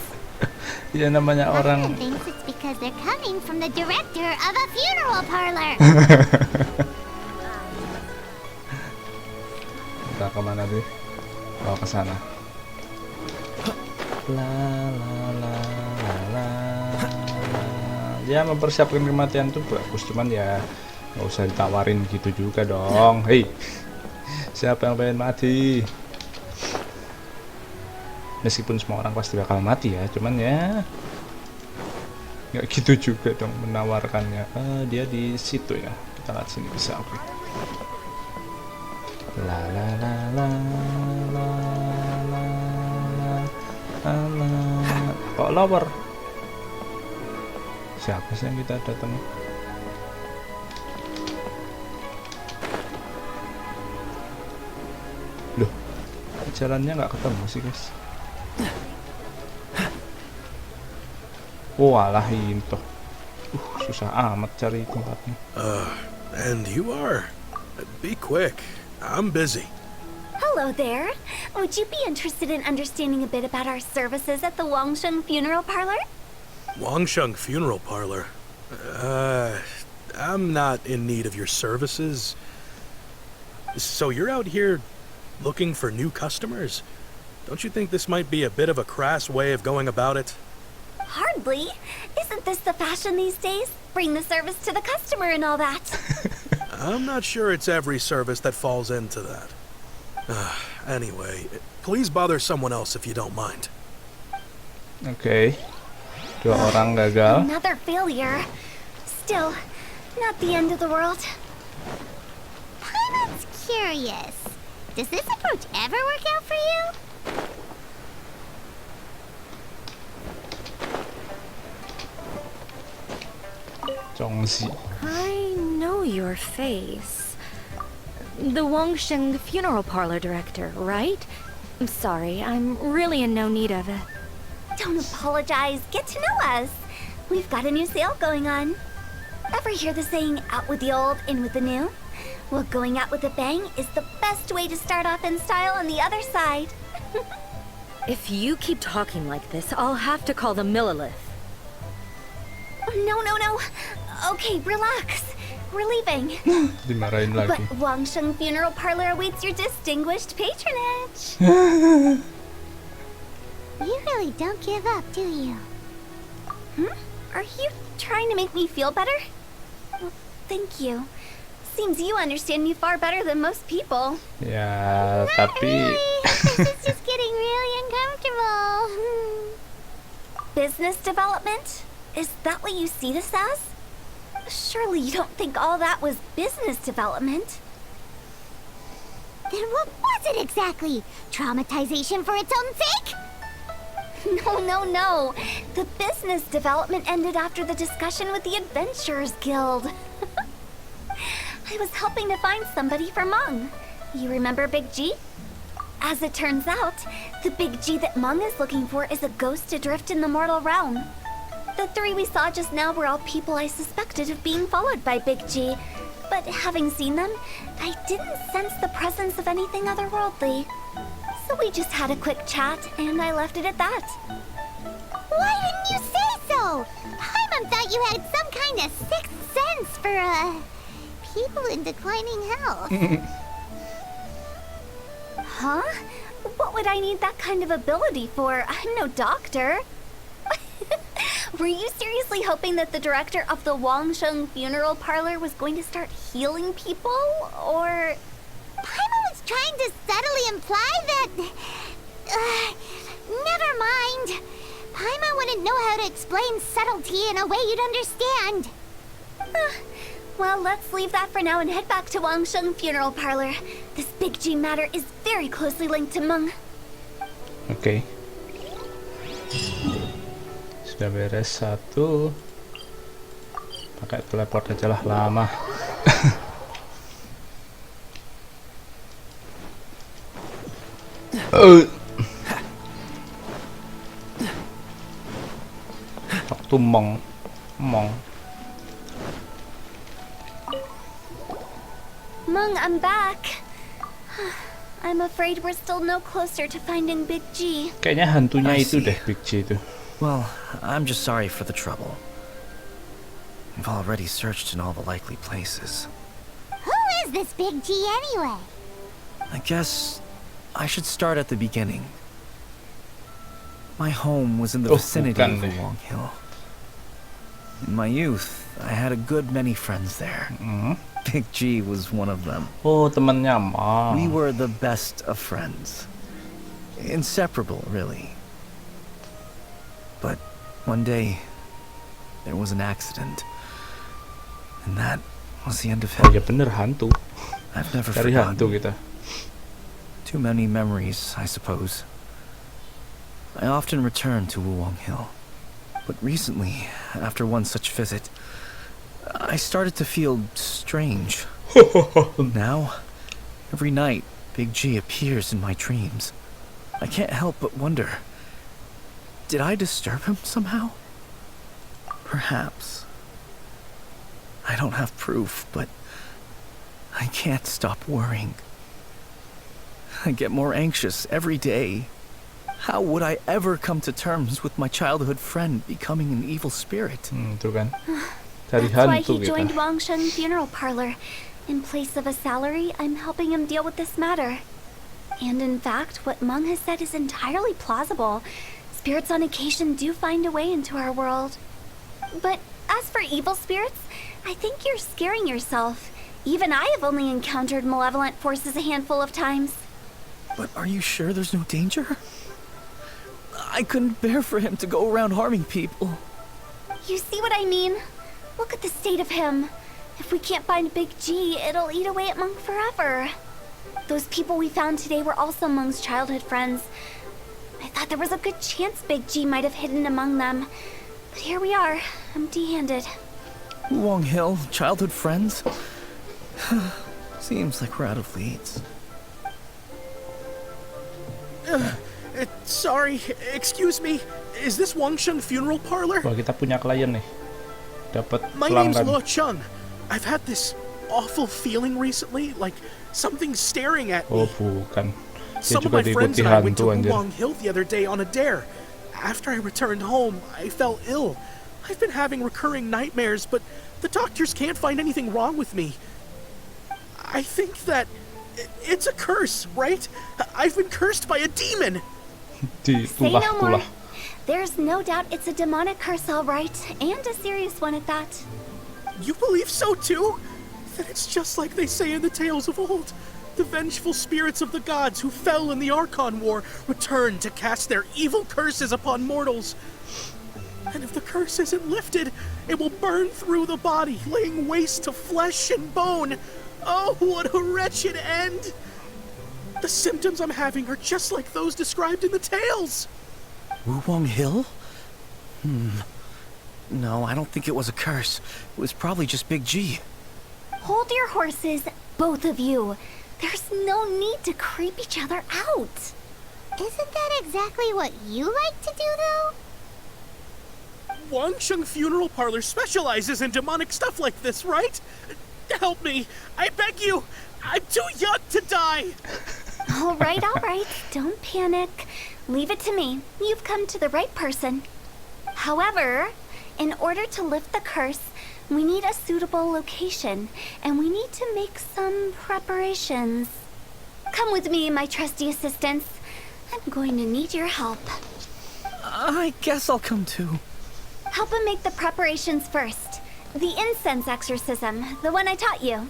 A: ya namanya orang.
B: Everyone thinks it's because they're coming from the director of a funeral parlor.
A: Kita kemana deh? Oh, ke sana. La la la la la. Ya mempersiapkan kematian tuh bagus, cuman ya nggak usah ditawarin gitu juga dong. Hei, siapa yang pengen mati? Meskipun semua orang pasti bakal mati ya, cuman ya nggak gitu juga dong menawarkannya. Dia di situ ya, kita lihat sini bisa. Oke. La la la la la la la. Kok lower? Siapa sih yang kita datang? Loh, jalannya nggak ketemu sih guys. Walah itu, susah amat cari tempatnya.
H: And you are? Be quick. I'm busy.
E: Hello there. Would you be interested in understanding a bit about our services at the Wangsheng Funeral Parlor?
H: Wangsheng Funeral Parlor. I'm not in need of your services. So you're out here looking for new customers? Don't you think this might be a bit of a crass way of going about it?
E: Hardly. Isn't this the fashion these days? Bring the service to the customer and all that.
H: I'm not sure it's every service that falls into that. Anyway, please bother someone else if you don't mind.
A: Oke. Dua orang gagal.
E: Another failure. Still, not the end of the world.
B: Paimon's curious. Does this approach ever work out for you?
A: Zhongxi.
I: I know your face. The Wangsheng Funeral Parlor director, right? I'm sorry, I'm really in no need of it.
E: Don't apologize. Get to know us. We've got a new sale going on. Ever hear the saying, out with the old, in with the new? Well, going out with a bang is the best way to start off in style on the other side.
I: If you keep talking like this, I'll have to call the Millilith.
E: No. Okay, relax. We're leaving.
A: Dimarahin
E: But
A: lagi.
E: Wangsheng Funeral Parlor awaits your distinguished patronage.
B: You really don't give up, do you?
E: Are you trying to make me feel better? Well, thank you. Seems you understand me far better than most people.
A: Ya,
B: Not
A: tapi
B: really. This is just getting really uncomfortable.
E: Business development? Is that what you see this as? Surely you don't think all that was business development.
B: Then what was it exactly? Traumatization for its own sake?
E: No. The business development ended after the discussion with the Adventurers Guild. I was helping to find somebody for Meng. You remember Big G? As it turns out, the Big G that Meng is looking for is a ghost adrift in the mortal realm. The three we saw just now were all people I suspected of being followed by Big G. But having seen them, I didn't sense the presence of anything otherworldly. So we just had a quick chat, and I left it at that.
B: Why didn't you say so? Paimon thought you had some kind of sixth sense for, people in declining health.
E: Huh? What would I need that kind of ability for? I'm no doctor. Were you seriously hoping that the director of the Wangsheng funeral parlor was going to start healing people? Or...
B: Paimon was trying to subtly imply that... never mind. Paimon wouldn't know how to explain subtlety in a way you'd understand.
E: Well, let's leave that for now and head back to Wangsheng funeral parlor. This Big G matter is very closely linked to Meng.
A: Oke. Sudah beres satu. Pakai teleport aja lah, lama. Waktu mong.
E: Meng, I'm back. I'm afraid we're still no closer to finding Big G.
A: Kayaknya hantunya
C: I
A: itu
C: see.
A: deh, Big G itu.
C: Well, I'm just sorry for the trouble. We've already searched in all the likely places.
B: Who is this Big G anyway?
C: I guess I should start at the beginning. My home was in the vicinity
A: bukan
C: of
A: deh.
C: Long Hill. In my youth, I had a good many friends there. Big G was one of them.
A: Oh, temannya Mom.
C: We were the best of friends. Inseparable, really. But one day, there was an accident. And that was the end of
A: Oh
C: him.
A: ya bener, hantu.
C: I've never
A: Cari hantu
C: forgotten.
A: kita.
C: Too many memories, I suppose. I often return to Wulong Hill. But recently, after one such visit, I started to feel strange. Now, every night, Big G appears in my dreams. I can't help but wonder, did I disturb him somehow? Perhaps. I don't have proof, but I can't stop worrying. I get more anxious every day. How would I ever come to terms with my childhood friend becoming an evil spirit?
A: Itu kan. Cari
E: That's why
A: hantu
E: he joined
A: kita.
E: Wangsheng funeral parlor. In place of a salary, I'm helping him deal with this matter. And in fact, what Meng has said is entirely plausible. Spirits on occasion do find a way into our world. But as for evil spirits, I think you're scaring yourself. Even I have only encountered malevolent forces a handful of times.
C: But are you sure there's no danger? I couldn't bear for him to go around harming people.
E: You see what I mean? Look at the state of him. If we can't find Big G, it'll eat away at Meng forever. Those people we found today were also Meng's childhood friends. I thought there was a good chance Big G might have hidden among them. But here we are, empty-handed.
C: Wulong Hill, childhood friends? Seems like we're out of leads.
H: Sorry, excuse me. Is this Wangsheng funeral parlor?
A: Wah, kita punya klien nih. Dapat
H: My name's
A: pelanggan.
H: Lo Chung. I've had this awful feeling recently, like something's staring at
A: Oh,
H: me.
A: bukan. Dia
H: Some of
A: juga
H: my friends
A: diikuti
H: and I went to
A: hantu anjir.
H: Wulong Hill the other day on a dare. After I returned home, I fell ill. I've been having recurring nightmares, but the doctors can't find anything wrong with me. I think that it's a curse, right? I've been cursed by a demon.
A: Di
E: Say no more.
A: tulah.
E: There's no doubt it's a demonic curse, all right, and a serious one at that.
H: You believe so too? Then it's just like they say in the tales of old. The vengeful spirits of the gods who fell in the Archon War return to cast their evil curses upon mortals. And if the curse isn't lifted, it will burn through the body, laying waste to flesh and bone. Oh, what a wretched end! The symptoms I'm having are just like those described in the tales.
C: Wulong Hill? No, I don't think it was a curse. It was probably just Big G.
E: Hold your horses, both of you. There's no need to creep each other out.
B: Isn't that exactly what you like to do, though?
H: Wangsheng Funeral Parlor specializes in demonic stuff like this, right? Help me, I beg you. I'm too young to die.
E: All right, don't panic. Leave it to me. You've come to the right person. However, in order to lift the curse, We need a suitable location, and we need to make some preparations. Come with me, my trusty assistants. I'm going to need your help.
C: I guess I'll come too.
E: Help him make the preparations first. The incense exorcism, the one I taught you.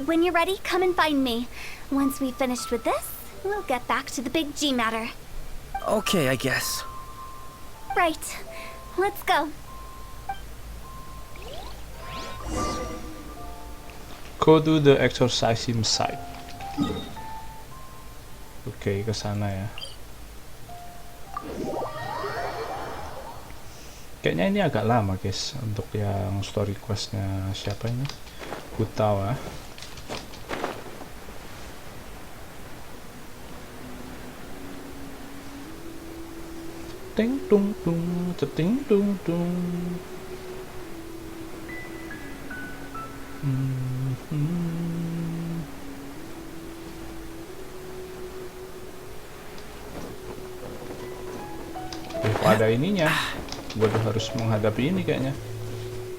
E: When you're ready, come and find me. Once we've finished with this, we'll get back to the big G matter.
C: Okay, I guess.
E: Right. Let's go.
A: Go to the exorcism site. Oke, ke sana ya. Kayaknya ini agak lama guys untuk yang story questnya siapa ini? Kutawa. Ting tung tung, ting tung tung. Ada ininya. Gue harus menghadapi ini kayaknya.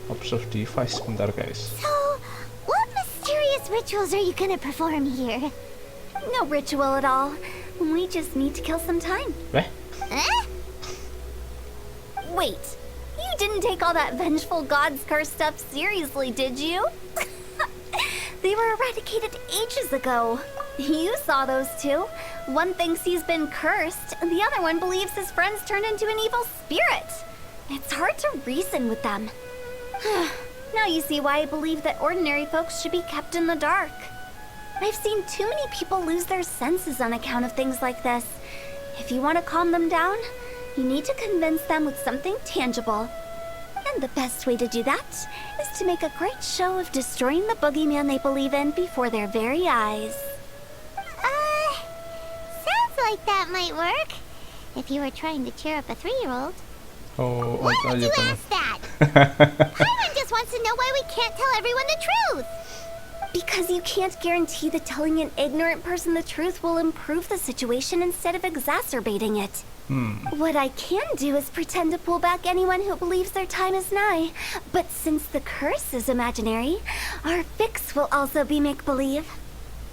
A: Observe device, bentar guys.
B: So, what mysterious rituals are you gonna perform here?
E: No ritual at all. We just need to kill some time.
A: Eh?
E: Wait, you didn't take all that vengeful god's curse stuff seriously, did you? They were eradicated ages ago. You saw those two. One thinks he's been cursed, and the other one believes his friends turned into an evil spirit. It's hard to reason with them. Now you see why I believe that ordinary folks should be kept in the dark. I've seen too many people lose their senses on account of things like this. If you want to calm them down, you need to convince them with something tangible. And the best way to do that is to make a great show of destroying the boogeyman they believe in before their very eyes.
B: Sounds like that might work. If you were trying to cheer up a 3-year-old.
A: Oh,
B: Why would you ask that? Paimon just wants to know why we can't tell everyone the truth.
E: Because you can't guarantee that telling an ignorant person the truth will improve the situation instead of exacerbating it. What I can do is pretend to pull back anyone who believes their time is nigh. But since the curse is imaginary, our fix will also be make-believe.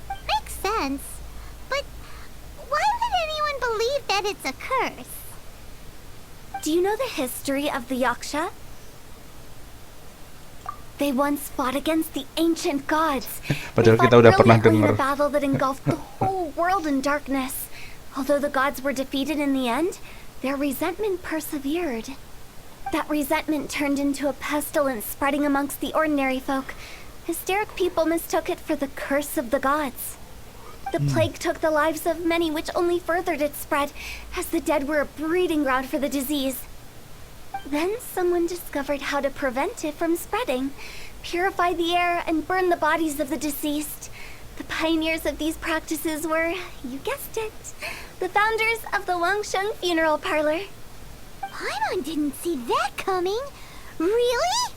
B: Makes sense. But why would anyone believe that it's a curse?
E: Do you know the history of the Yaksha? They once fought against the ancient gods.
A: Padahal
E: They
A: kita
E: fought
A: udah pernah
E: brilliantly in
A: dengar.
E: a battle that engulfed the whole world in darkness. Although the gods were defeated in the end, their resentment persevered. That resentment turned into a pestilence spreading amongst the ordinary folk. Hysteric people mistook it for the curse of the gods. The plague took the lives of many, which only furthered its spread, as the dead were a breeding ground for the disease. Then someone discovered how to prevent it from spreading, purify the air, and burn the bodies of the deceased. The pioneers of these practices were, you guessed it, the founders of the Wangsheng Funeral Parlor.
B: Paimon didn't see that coming. Really?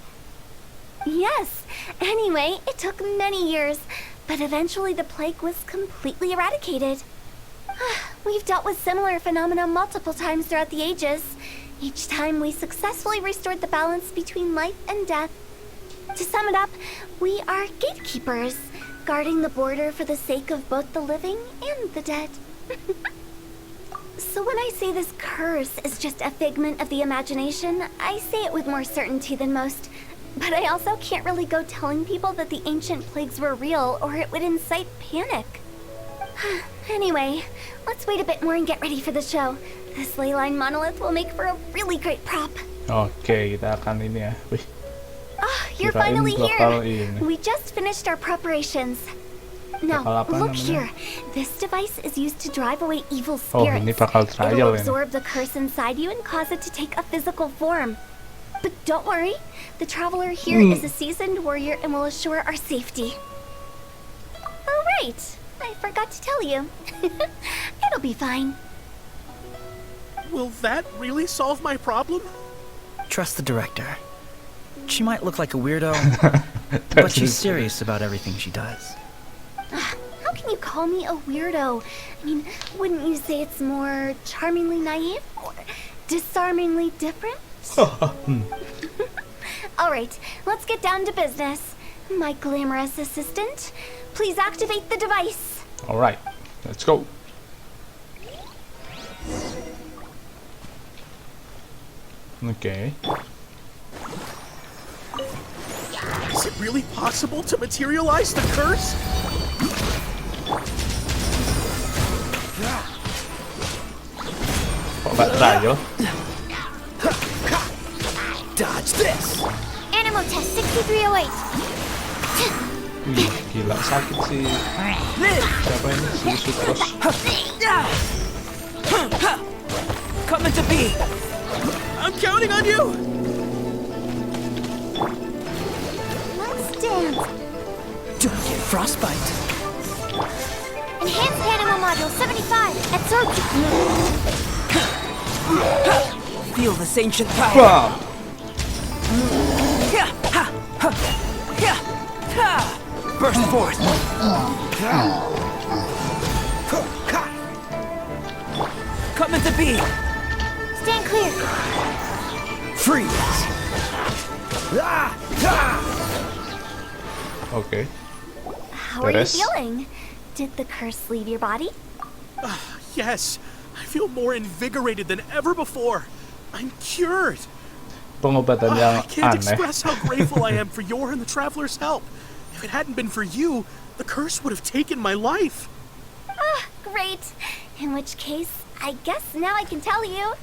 E: Yes. Anyway, it took many years, but eventually the plague was completely eradicated. We've dealt with similar phenomena multiple times throughout the ages. Each time we successfully restored the balance between life and death. To sum it up, we are gatekeepers, guarding the border for the sake of both the living and the dead. So when I say this curse is just a figment of the imagination, I say it with more certainty than most. But I also can't really go telling people that the ancient plagues were real, or it would incite panic. Anyway, let's wait a bit more and get ready for the show. This ley line monolith will make for a really great prop.
A: Oke, kita akan ini ya. Wih,
E: You're
A: kirain
E: finally
A: bakal
E: here.
A: ini.
E: We just finished our preparations. Now,
A: Bakal apa
E: look
A: namanya?
E: here. This device is used to drive away evil
A: Oh,
E: spirits.
A: ini bakal
E: It'll
A: trial ini.
E: absorb the curse inside you and cause it to take a physical form. But don't worry, the traveler here is a seasoned warrior and will assure our safety. Oh, right. I forgot to tell you. It'll be fine.
H: Will that really solve my problem?
C: Trust the director. She might look like a weirdo, but she's serious about everything she does.
E: How can you call me a weirdo? I mean, wouldn't you say it's more charmingly naive or disarmingly different? Alright, let's get down to business. My glamorous assistant, please activate the device.
A: Alright, let's go. Okay.
H: Is it really possible to materialize the curse?
A: Kok nggak trial?
C: Dodge this.
B: Animal test 6308.
A: Wih, gila sakit sih. Siapa ini? Si Sucros.
C: Coming to be.
H: I'm counting on you!
B: Let's dance.
C: Don't get frostbite.
B: Enhanced animal module 75 at Sorky.
C: Feel this ancient power.
A: Bam!
C: Burst forth. Coming to be.
B: Stand clear.
C: Freeze.
A: Oke.
E: How are you
A: Beres.
E: feeling? Did the curse leave your body?
H: Yes, I feel more invigorated than ever before. I'm cured.
A: Pengobatan yang
H: I can't
A: aneh.
H: express how grateful I am for your and the Traveler's help. If it hadn't been for you, the curse would have taken my life.
E: Great. In which case, I guess now I can tell you.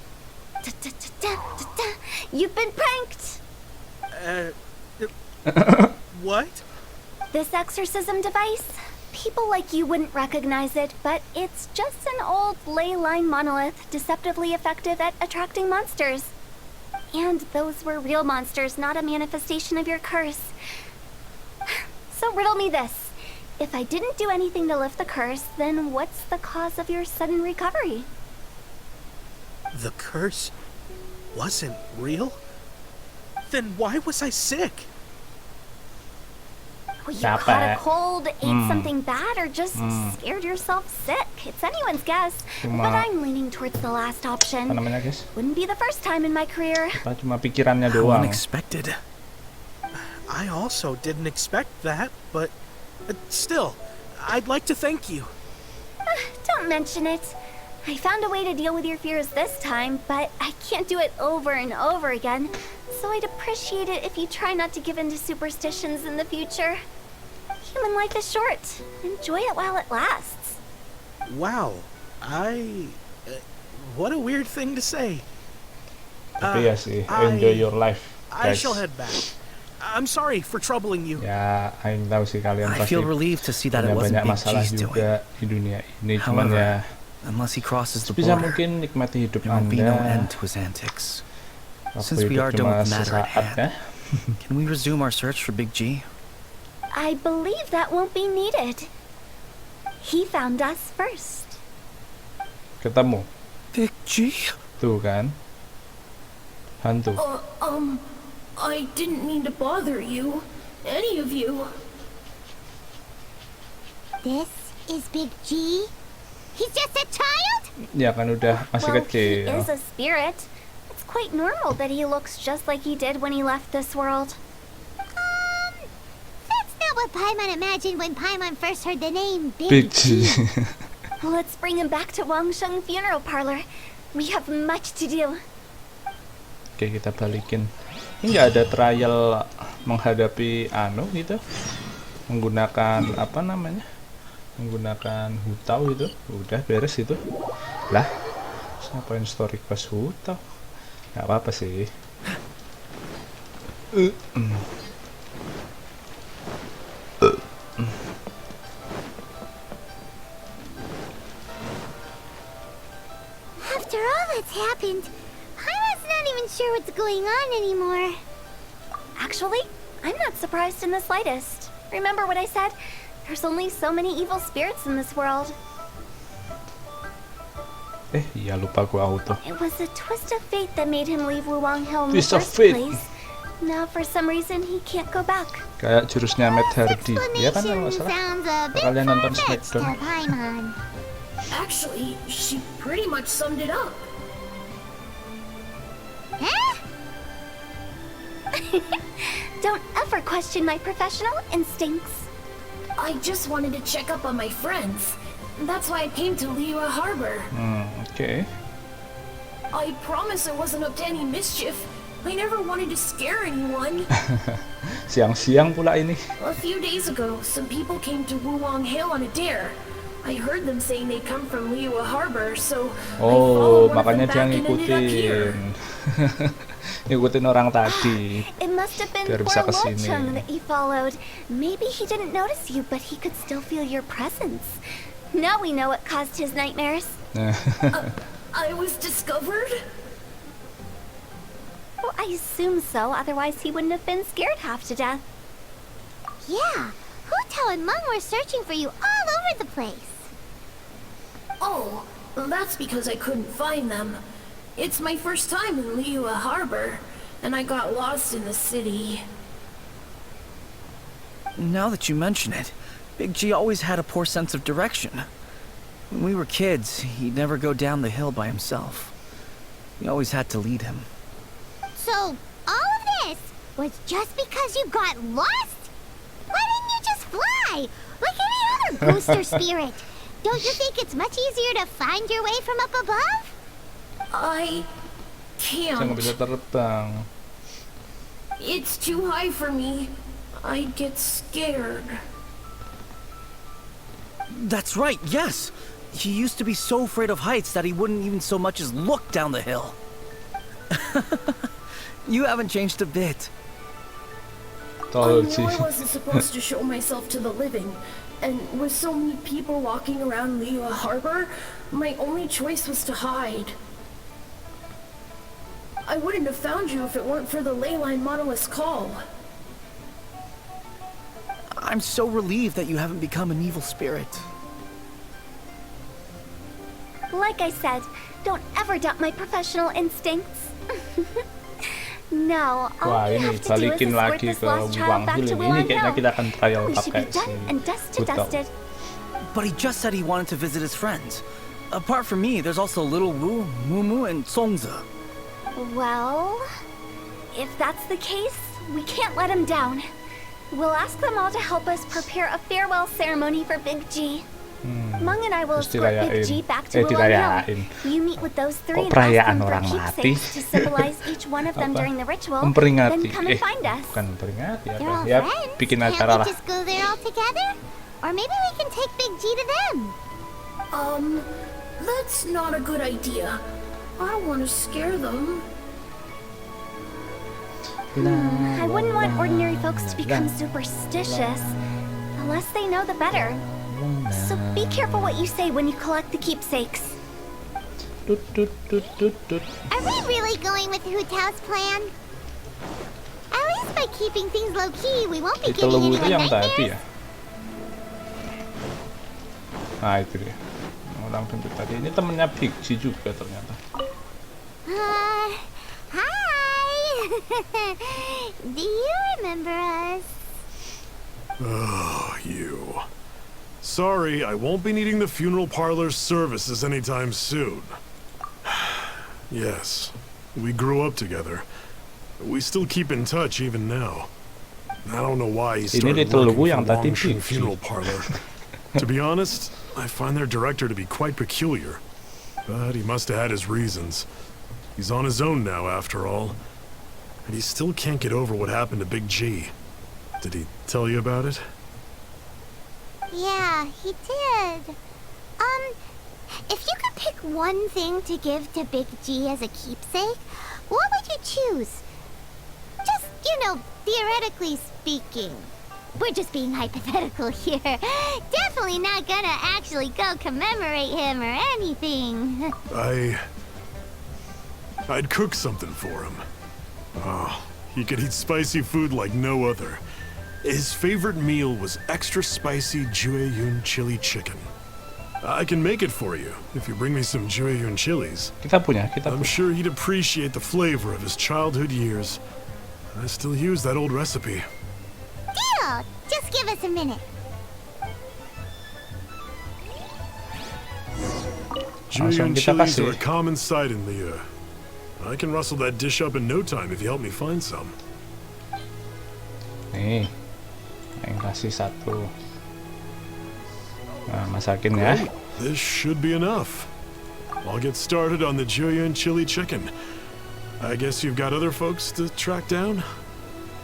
E: You've been pranked.
H: What?
E: This exorcism device, people like you wouldn't recognize it, but it's just an old ley line monolith deceptively effective at attracting monsters. And those were real monsters, not a manifestation of your curse. So riddle me this. If I didn't do anything to lift the curse, then what's the cause of your sudden recovery?
H: The curse wasn't real? Then why was I sick?
E: Well, you
A: Capek.
E: caught a cold, ate something bad, or just scared yourself sick. It's anyone's guess.
A: Cuma-
E: But I'm leaning towards the last
A: Apa
E: option.
A: namanya, guys?
E: Wouldn't be the first time in my career.
A: Apa cuma pikirannya
C: How
A: doang?
C: unexpected.
H: I also didn't expect that, but still, I'd like to thank you.
E: Don't mention it. I found a way to deal with your fears this time, but I can't do it over and over again. So I'd appreciate it if you try not to give in to superstitions in the future. Human life is short. Enjoy it while it lasts.
H: Wow, what a weird thing to say.
A: Tapi ya sih, enjoy your life,
H: I
A: guys.
H: shall head back. I'm sorry for troubling you.
A: Ya, Aing tahu sih kalian
C: I
A: pasti
C: feel relieved to see that
A: punya
C: it wasn't
A: banyak
C: Big
A: masalah
C: G's doing.
A: juga di dunia ini. Cuman
C: However,
A: ya,
C: unless he crosses the
A: bisa
C: border,
A: mungkin nikmati hidup
C: there won't be no
A: Anda.
C: end to his antics.
A: Waktu
C: Since we
A: hidup
C: are done
A: cuma
C: with the matter at
A: sesaat ya.
C: hand, can we resume our search for Big G?
E: I believe that won't be needed. He found us first.
A: Ketemu,
C: Big G?
A: tuh kan, hantu.
J: I didn't mean to bother you. Any of you.
B: This is Big G. He's just a child?
A: Ya kan udah masih
E: Well,
A: kecil.
E: he is a spirit. It's quite normal that he looks just like he did when he left this world.
B: That's not what Paimon imagined when Paimon first heard the name
A: Big
B: Big
A: G.
E: Let's bring him back to Wangsheng Funeral Parlor. We have much to do.
A: Oke, kita balikin. Ini nggak ada trial menghadapi anu gitu, menggunakan apa namanya, menggunakan hutau itu. Udah beres itu lah. Ngapain story quest hutau? Nggak apa-apa sih.
B: After all that's happened, Paimon's not even sure what's going on anymore.
E: Actually, I'm not surprised in the slightest. Remember what I said? There's only so many evil spirits in this world.
A: Iya lupa gua auto.
E: It was a twist of fate that made him leave Wuwang Hill in the
A: Twist of
E: first
A: fate.
E: place. Now, for some reason, he can't go back.
A: Kayak jurusnya Matt Hardy. Ya kan kalau nggak
B: Explanation
A: salah.
B: sounds a bit
A: Kalian nonton
B: far-fetched to
A: Smackdown.
B: Paimon.
J: Actually, she pretty much summed it up.
B: Huh?
E: Don't ever question my professional instincts.
J: I just wanted to check up on my friends. That's why I came to Liyue Harbor.
A: Okay.
J: I promise I wasn't up to any mischief. I never wanted to scare anyone.
A: Siang-siang pula ini.
J: A few days ago, some people came to Wulong Hill on a dare. I heard them saying they come from Liyue Harbor, so I followed one of them
A: makanya dia
J: back and ended up here.
A: ngikutin orang tadi.
E: It must have been
A: Biar
E: poor
A: bisa kesini.
E: Wochung that you followed. Maybe he didn't notice you, but he could still feel your presence. Now we know what caused his nightmares.
J: I was discovered?
E: Well, I assume so, otherwise he wouldn't have been scared half to death.
B: Yeah, Hu Tao and Meng were searching for you all over the place.
J: Oh, that's because I couldn't find them. It's my first time in Liyue Harbor, and I got lost in the city.
C: Now that you mention it, Big G always had a poor sense of direction. When we were kids, he'd never go down the hill by himself. We always had to lead him.
B: So, all of this was just because you got lost? Why didn't you just fly? Like any other ghost or spirit? Don't you think it's much easier to find your way from up above?
J: I
A: Saya nggak
J: can't.
A: bisa terbang.
J: It's too high for me. I'd get scared.
C: That's right, yes! He used to be so afraid of heights that he wouldn't even so much as look down the hill. You haven't changed a bit.
A: Tol
J: I
A: sih.
J: knew I wasn't supposed to show myself to the living, and with so many people walking around Liyue Harbor, my only choice was to hide. I wouldn't have found you if it weren't for the Leyline Monolith's call.
C: I'm so relieved that you haven't become an evil spirit.
E: Like I said, don't ever doubt my professional instincts. No, all
A: Wah,
E: we
A: ini
E: have to do is
A: balikin
E: escort
A: lagi
E: this
A: ke
E: lost child
A: Wang
E: back to
A: Hill. Ini
E: Wulong
A: kayaknya
E: Hill.
A: kita akan trial
E: We should
A: pakai
E: be
A: si
E: done and dusted,
A: Hu Tao.
E: dusted.
C: But he just said he wanted to visit his friends. Apart from me, there's also Little Wu, Mumu, and Songza.
E: Well, if that's the case, we can't let him down. We'll ask them all to help us prepare a farewell ceremony for Big G. Meng and I will
A: Terus
E: escort Big
A: dirayain.
E: G back to Wulong
A: Dirayain.
E: Hill. You meet with those three
A: Kok
E: and ask
A: perayaan
E: them for
A: orang mati?
E: keepsakes to symbolize each one of them
A: Apa?
E: during the ritual.
A: Memperingati.
E: Then come and find us.
A: Bukan memperingati
B: They're
A: apa?
B: all
A: Ya,
B: friends.
A: bikin
B: Can't
A: acara
B: we
A: lah.
B: just go there all together? Or maybe we can take Big G to them.
J: That's not a good idea. I don't want to scare them.
E: I wouldn't want ordinary folks to become superstitious. The less they know, the better. So be careful what you say when you collect the keepsakes.
A: Tut, tut, tut, tut, tut.
B: Are we really going with Hu Tao's plan? At least by keeping things low-key, we won't be
A: Itu
B: giving
A: lewu itu
B: anyone
A: yang tadi
B: nightmares.
A: ya? Nah itu dia. Orang gendut tadi. Ini temennya Big G juga ternyata.
B: Hi! Do you remember us?
G: Oh, you. Sorry, I won't be needing the funeral parlor's services anytime soon. Yes, we grew up together. We still keep in touch even now. I don't know why he started
A: Little
G: working
A: Wu
G: for
A: yang tadi
G: Wangsheng
A: Big G.
G: Funeral Parlor. To be honest, I find their director to be quite peculiar. But he must have had his reasons. He's on his own now, after all. And he still can't get over what happened to Big G. Did he tell you about it?
B: Yeah, he did. If you could pick one thing to give to Big G as a keepsake, what would you choose? Just, theoretically speaking. We're just being hypothetical here. Definitely not gonna actually go commemorate him or anything.
G: I'd cook something for him. Oh, he could eat spicy food like no other. His favorite meal was extra spicy Jueyun chili chicken. I can make it for you if you bring me some Jueyun chilies.
A: Kita punya.
G: I'm sure he'd appreciate the flavor of his childhood years. I still use that old recipe.
B: Deal! Just give us a minute.
G: Jueyun
A: kita
G: chilies
A: kasih.
G: are a common sight in Liyue. I can rustle that dish up in no time if you help me find some.
A: Nih, yang kasih satu. Nah, masakin ya.
G: This should be enough. I'll get started on the Julian chili chicken. I guess you've got other folks to track down?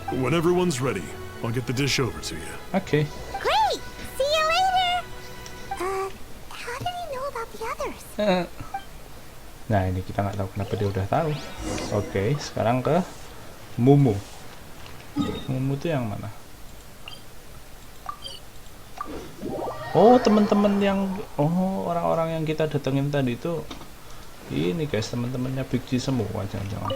G: When everyone's ready, I'll get the dish over to you.
A: Oke.
B: Great! See you later! How did he know about the others?
A: Nah, ini kita nggak tahu kenapa dia udah tahu. Oke, sekarang ke Mumu. Mumu tuh yang mana? Oh, teman-teman yang orang-orang yang kita datengin tadi itu ini guys, teman-temannya Big G semua, jangan-jangan.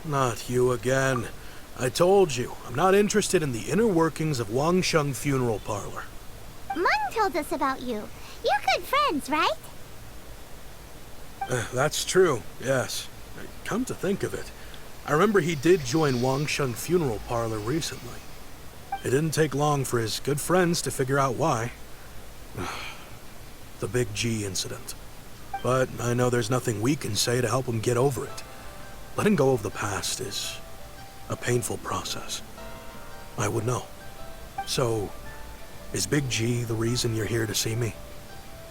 H: Not you again. I told you, I'm not interested in the inner workings of Wangsheng Funeral Parlor.
B: Mun told us about you. You're good friends, right?
H: That's true, yes. Come to think of it, I remember he did join Wangsheng Funeral Parlor recently. It didn't take long for his good friends to figure out why. The Big G incident. But I know there's nothing we can say to help him get over it. Letting go of the past is a painful process. I would know. So, is Big G the reason you're here to see me?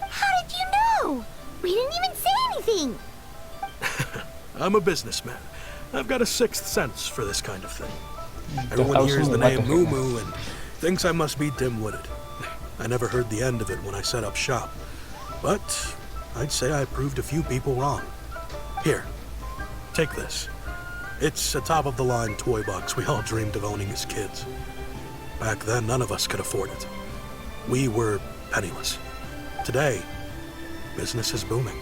B: How did you know? We didn't even say anything.
H: I'm a businessman. I've got a sixth sense for this kind of thing. Everyone hears the name Moo and thinks I must be dim-witted. I never heard the end of it when I set up shop. But I'd say I proved a few people wrong. Here, take this. It's a top-of-the-line toy box we all dreamed of owning as kids. Back then, none of us could afford it. We were penniless. Today, business is booming.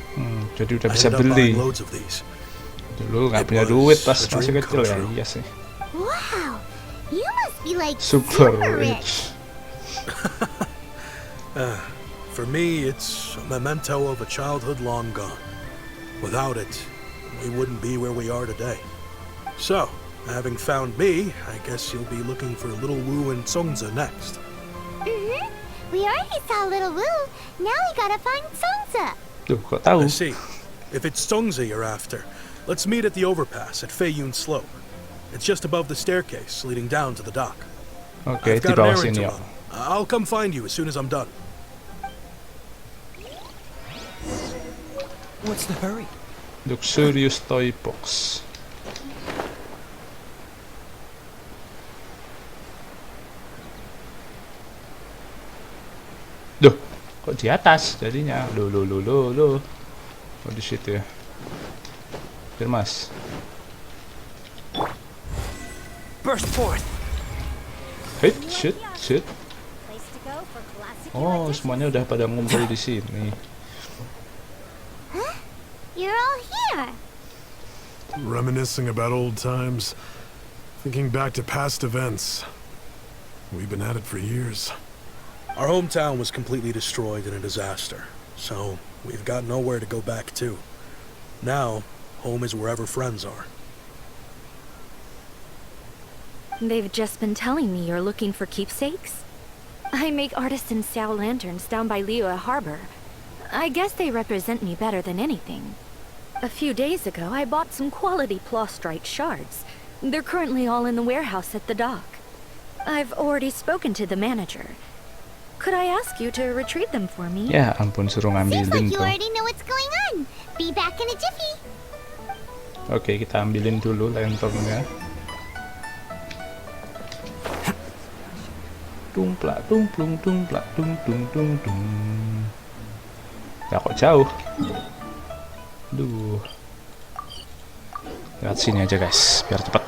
A: Jadi udah
H: I
A: bisa
H: ended up buying
A: beli.
H: loads of these.
A: Dulu nggak
H: It
A: punya
H: was
A: duit pas
H: a
A: masih
H: dream
A: kecil
H: come
A: ya,
H: true.
A: iya sih.
B: Wow, you must be like
A: Super
B: super
A: rich.
H: For me, it's a memento of a childhood long gone. Without it, we wouldn't be where we are today. So, having found me, I guess you'll be looking for Little Wu and Songza next.
B: Mm-hmm. We already saw Little Wu. Now we gotta find Songza.
A: Duh, kok tahu?
H: I see. If it's Songza you're after, let's meet at the overpass at Feiyun Slope. It's just above the staircase leading down to the dock.
A: Oke,
H: I've
A: di
H: got an
A: bawah
H: errand
A: sini
H: to
A: ya.
H: run. I'll come find you as soon as I'm done.
C: What's the hurry?
A: Luxurious toy box. Duh, kok di atas jadinya? Loh. Oh, di situ ya. Biar mas.
C: Burst forth.
A: Shoot. Oh, semuanya udah pada ngumpul di sini.
B: You're all here.
G: Reminiscing about old times, thinking back to past events. We've been at it for years.
H: Our hometown was completely destroyed in a disaster, so we've got nowhere to go back to. Now, home is wherever friends are.
I: They've just been telling me you're looking for keepsakes? I make artisan Sao lanterns down by Liyue Harbor. I guess they represent me better than anything. A few days ago, I bought some quality Plostrite shards. They're currently all in the warehouse at the dock. I've already spoken to the manager. Could I ask you to retrieve them for me?
A: Ya ampun, suruh
B: Seems like
A: ngambilin
B: you
A: tuh.
B: already know what's going on. Be back in a jiffy.
A: Oke, kita ambilin dulu lanternnya. Tungplak, tungplung, tungplak, tung. Ya kok jauh? Duh. Lewat sini aja guys, biar cepet.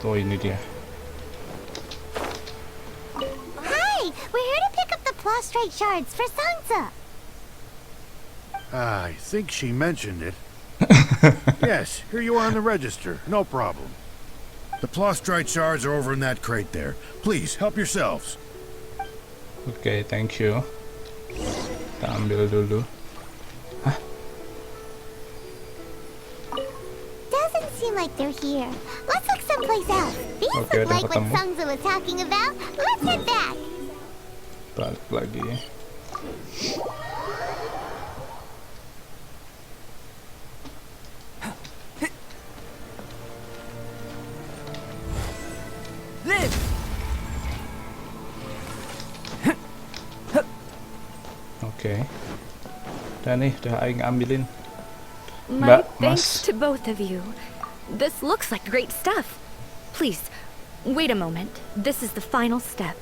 A: Oh, ini dia.
B: Hi, we're here to pick up the Plostrite shards for Sansa.
K: I think she mentioned it. Yes, here you are on the register. No problem. The Plostrite shards are over in that crate there. Please, help yourselves.
A: Oke, thank you. Kita ambil dulu.
B: Doesn't seem like like they're here. Let's look someplace else. These
A: Oke,
B: look
A: udah
B: like what
A: ketemu.
B: Sungza was talking about. Let's head back.
A: Balik lagi. Oke. Dan nih, udah aing ambilin.
I: My
A: Mbak,
I: thanks
A: Mas.
I: to both of you. This looks like great stuff. Please, wait a moment. This is the final step.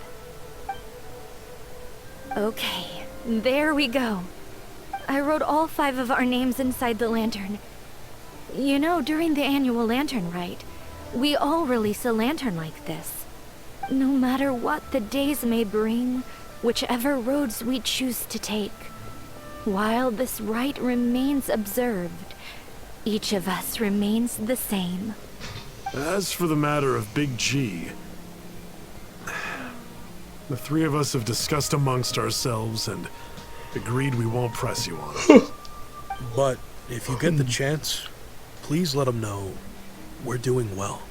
I: Okay, there we go. I wrote all 5 of our names inside the lantern. You know, during the annual lantern rite, we all release a lantern like this. No matter what the days may bring, whichever roads we choose to take, while this rite remains observed, each of us remains the same.
G: As for the matter of Big G, the 3 of us have discussed amongst ourselves and agreed we won't press you on it.
H: But if you get the chance, please let them know we're doing well,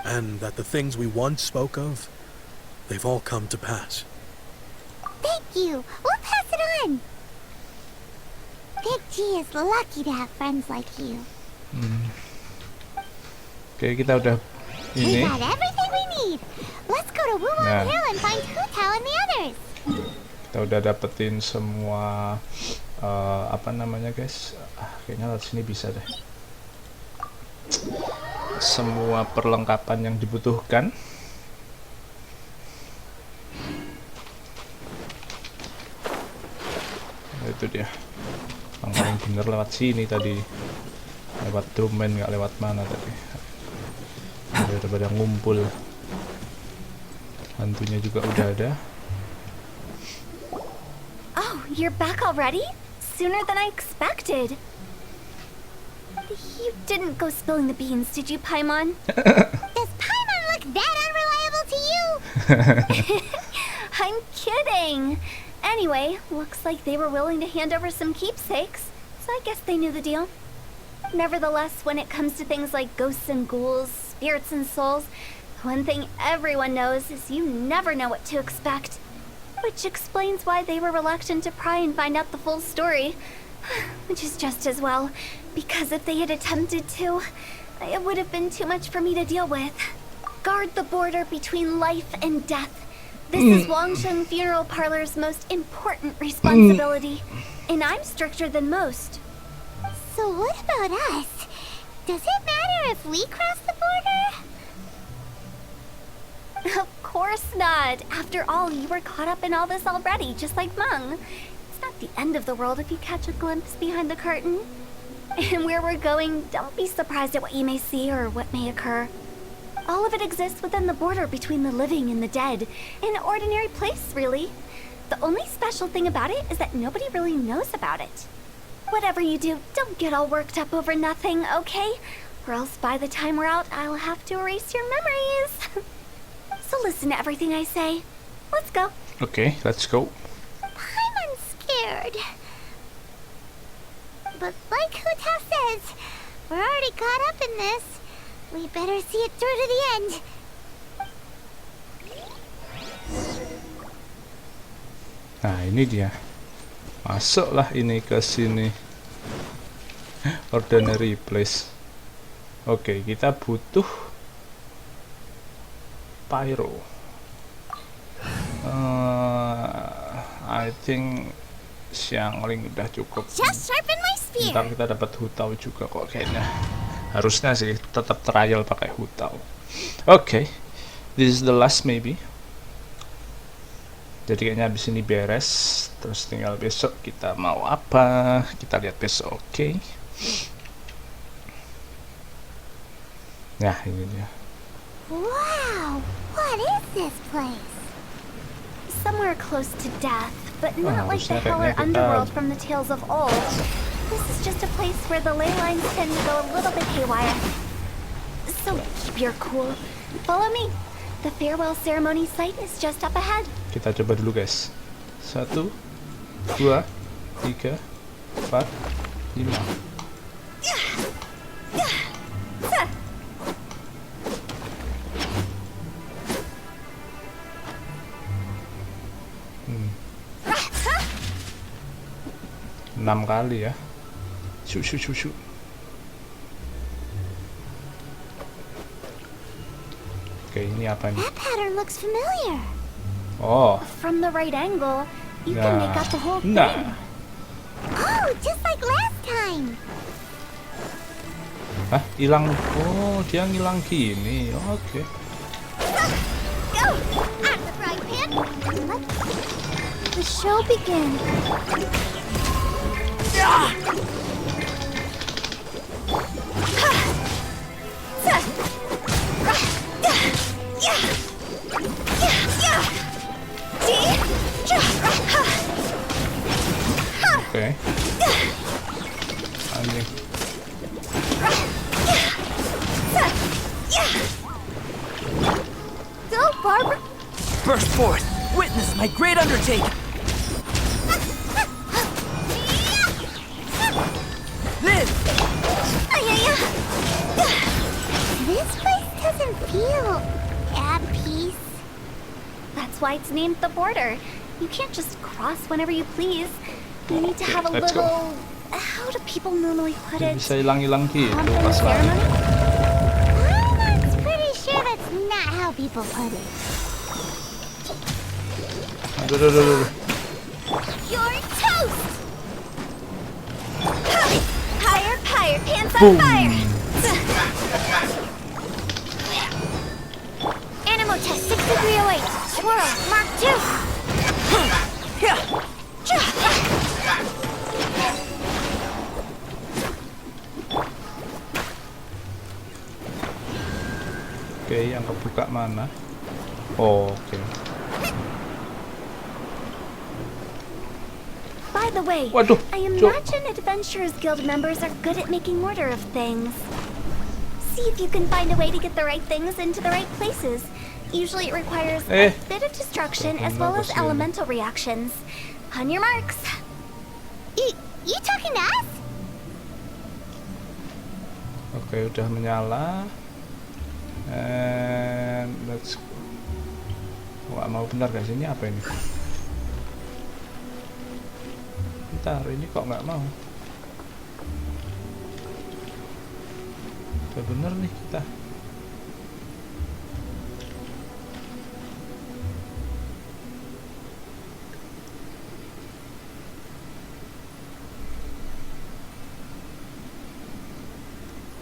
H: and that the things we once spoke of, they've all come to pass.
B: Thank you. We'll pass it on. Big G is lucky to have friends like you.
A: Oke, kita udah
B: We
A: ini.
B: got everything we need. Let's go to Wuwang
A: Nah.
B: Hill and find Hu Tao and the others.
A: Kita udah dapetin semua apa namanya, guys? Kayaknya lewat sini bisa deh. Semua perlengkapan yang dibutuhkan. Nah, itu dia. Yang paling bener lewat sini tadi. Lewat domain, nggak lewat mana tadi. Udah pada ngumpul. Hantunya juga udah ada.
E: Oh, you're back already? Sooner than I expected. You didn't go spilling the beans, did you, Paimon?
B: Does Paimon look that unreliable to you?
E: I'm kidding. Anyway, looks like they were willing to hand over some keepsakes, so I guess they knew the deal. Nevertheless, when it comes to things like ghosts and ghouls, spirits and souls, one thing everyone knows is you never know what to expect. Which explains why they were reluctant to pry and find out the full story. Which is just as well, because if they had attempted to, it would have been too much for me to deal with. Guard the border between life and death. This is Wangsheng Funeral Parlor's most important responsibility, and I'm stricter than most.
B: So what about us? Does it matter if we cross the border?
E: Of course not. After all, you were caught up in all this already, just like Meng. It's not the end of the world if you catch a glimpse behind the curtain. And where we're going, don't be surprised at what you may see or what may occur. All of it exists within the border between the living and the dead. An ordinary place, really. The only special thing about it is that nobody really knows about it. Whatever you do, don't get all worked up over nothing, okay? Or else by the time we're out, I'll have to erase your memories. So listen to everything I say. Let's go.
A: Oke, let's go.
B: Paimon's scared. But like Hu Tao says, we're already caught up in this. We better see it through to the end.
A: Nah, ini dia. Masuklah ini ke sini. Ordinary place. Oke, kita butuh pyro. I think Xiangling udah cukup.
B: Just sharpen my spear.
A: Ntar kita dapat hutau juga kok kayaknya. Harusnya sih tetap trial pakai hutau. Oke, this is the last maybe. Jadi kayaknya habis ini beres. Terus tinggal besok kita mau apa. Kita lihat besok, oke? Nah, ini dia.
B: Wow, what is this place?
E: Somewhere close to death, but not like the
A: harusnya
E: hell or
A: kayaknya kita-
E: underworld from the tales of old. This is just a place where the ley lines tend to go a little bit haywire. So keep your cool. Follow me. The farewell ceremony site is just up ahead.
A: Kita coba dulu, guys. 1, 2, 3, 4, 5. 6 kali ya. Shoo. Oke, ini apa nih?
B: That pattern looks familiar.
A: Oh,
E: From the right angle, you can make out the whole thing.
A: nah.
B: Oh, just like last time.
A: Hah, hilang. Oh, dia ngilang gini. Oke.
B: Go! Out the frying pan. Let the show begin.
A: Oke. Anjing.
B: Go, Barbara.
C: Burst forth! Witness my great undertaking! Live!
B: This place doesn't feel at peace.
E: That's why it's named the border. You can't just cross whenever you please. You need to have a
A: let's go.
E: little... How do people normally put
A: Dia
E: it?
A: bisa hilang-hilang gitu
E: Pomp and
A: pas lari.
E: ceremony?
B: I'm pretty sure that's not how people put it.
A: Aduh.
E: You're toast! Higher, pants
A: Boom.
E: on fire!
B: Animal test 6308. Swirl, Mark 2.
A: Oke, yang kebuka mana? Oh, oke.
E: By the way,
A: Waduh,
E: I imagine Adventurers Guild members are good at making order of things. See if you can find a way to get the right things into the right places. Usually it requires a bit of destruction as well as elemental reactions. On your marks.
B: You talking to us?
A: Oke, udah menyala. And let's go. Wah, mau benar guys, ini apa ini? Bentar, ini kok nggak mau? Udah bener nih kita.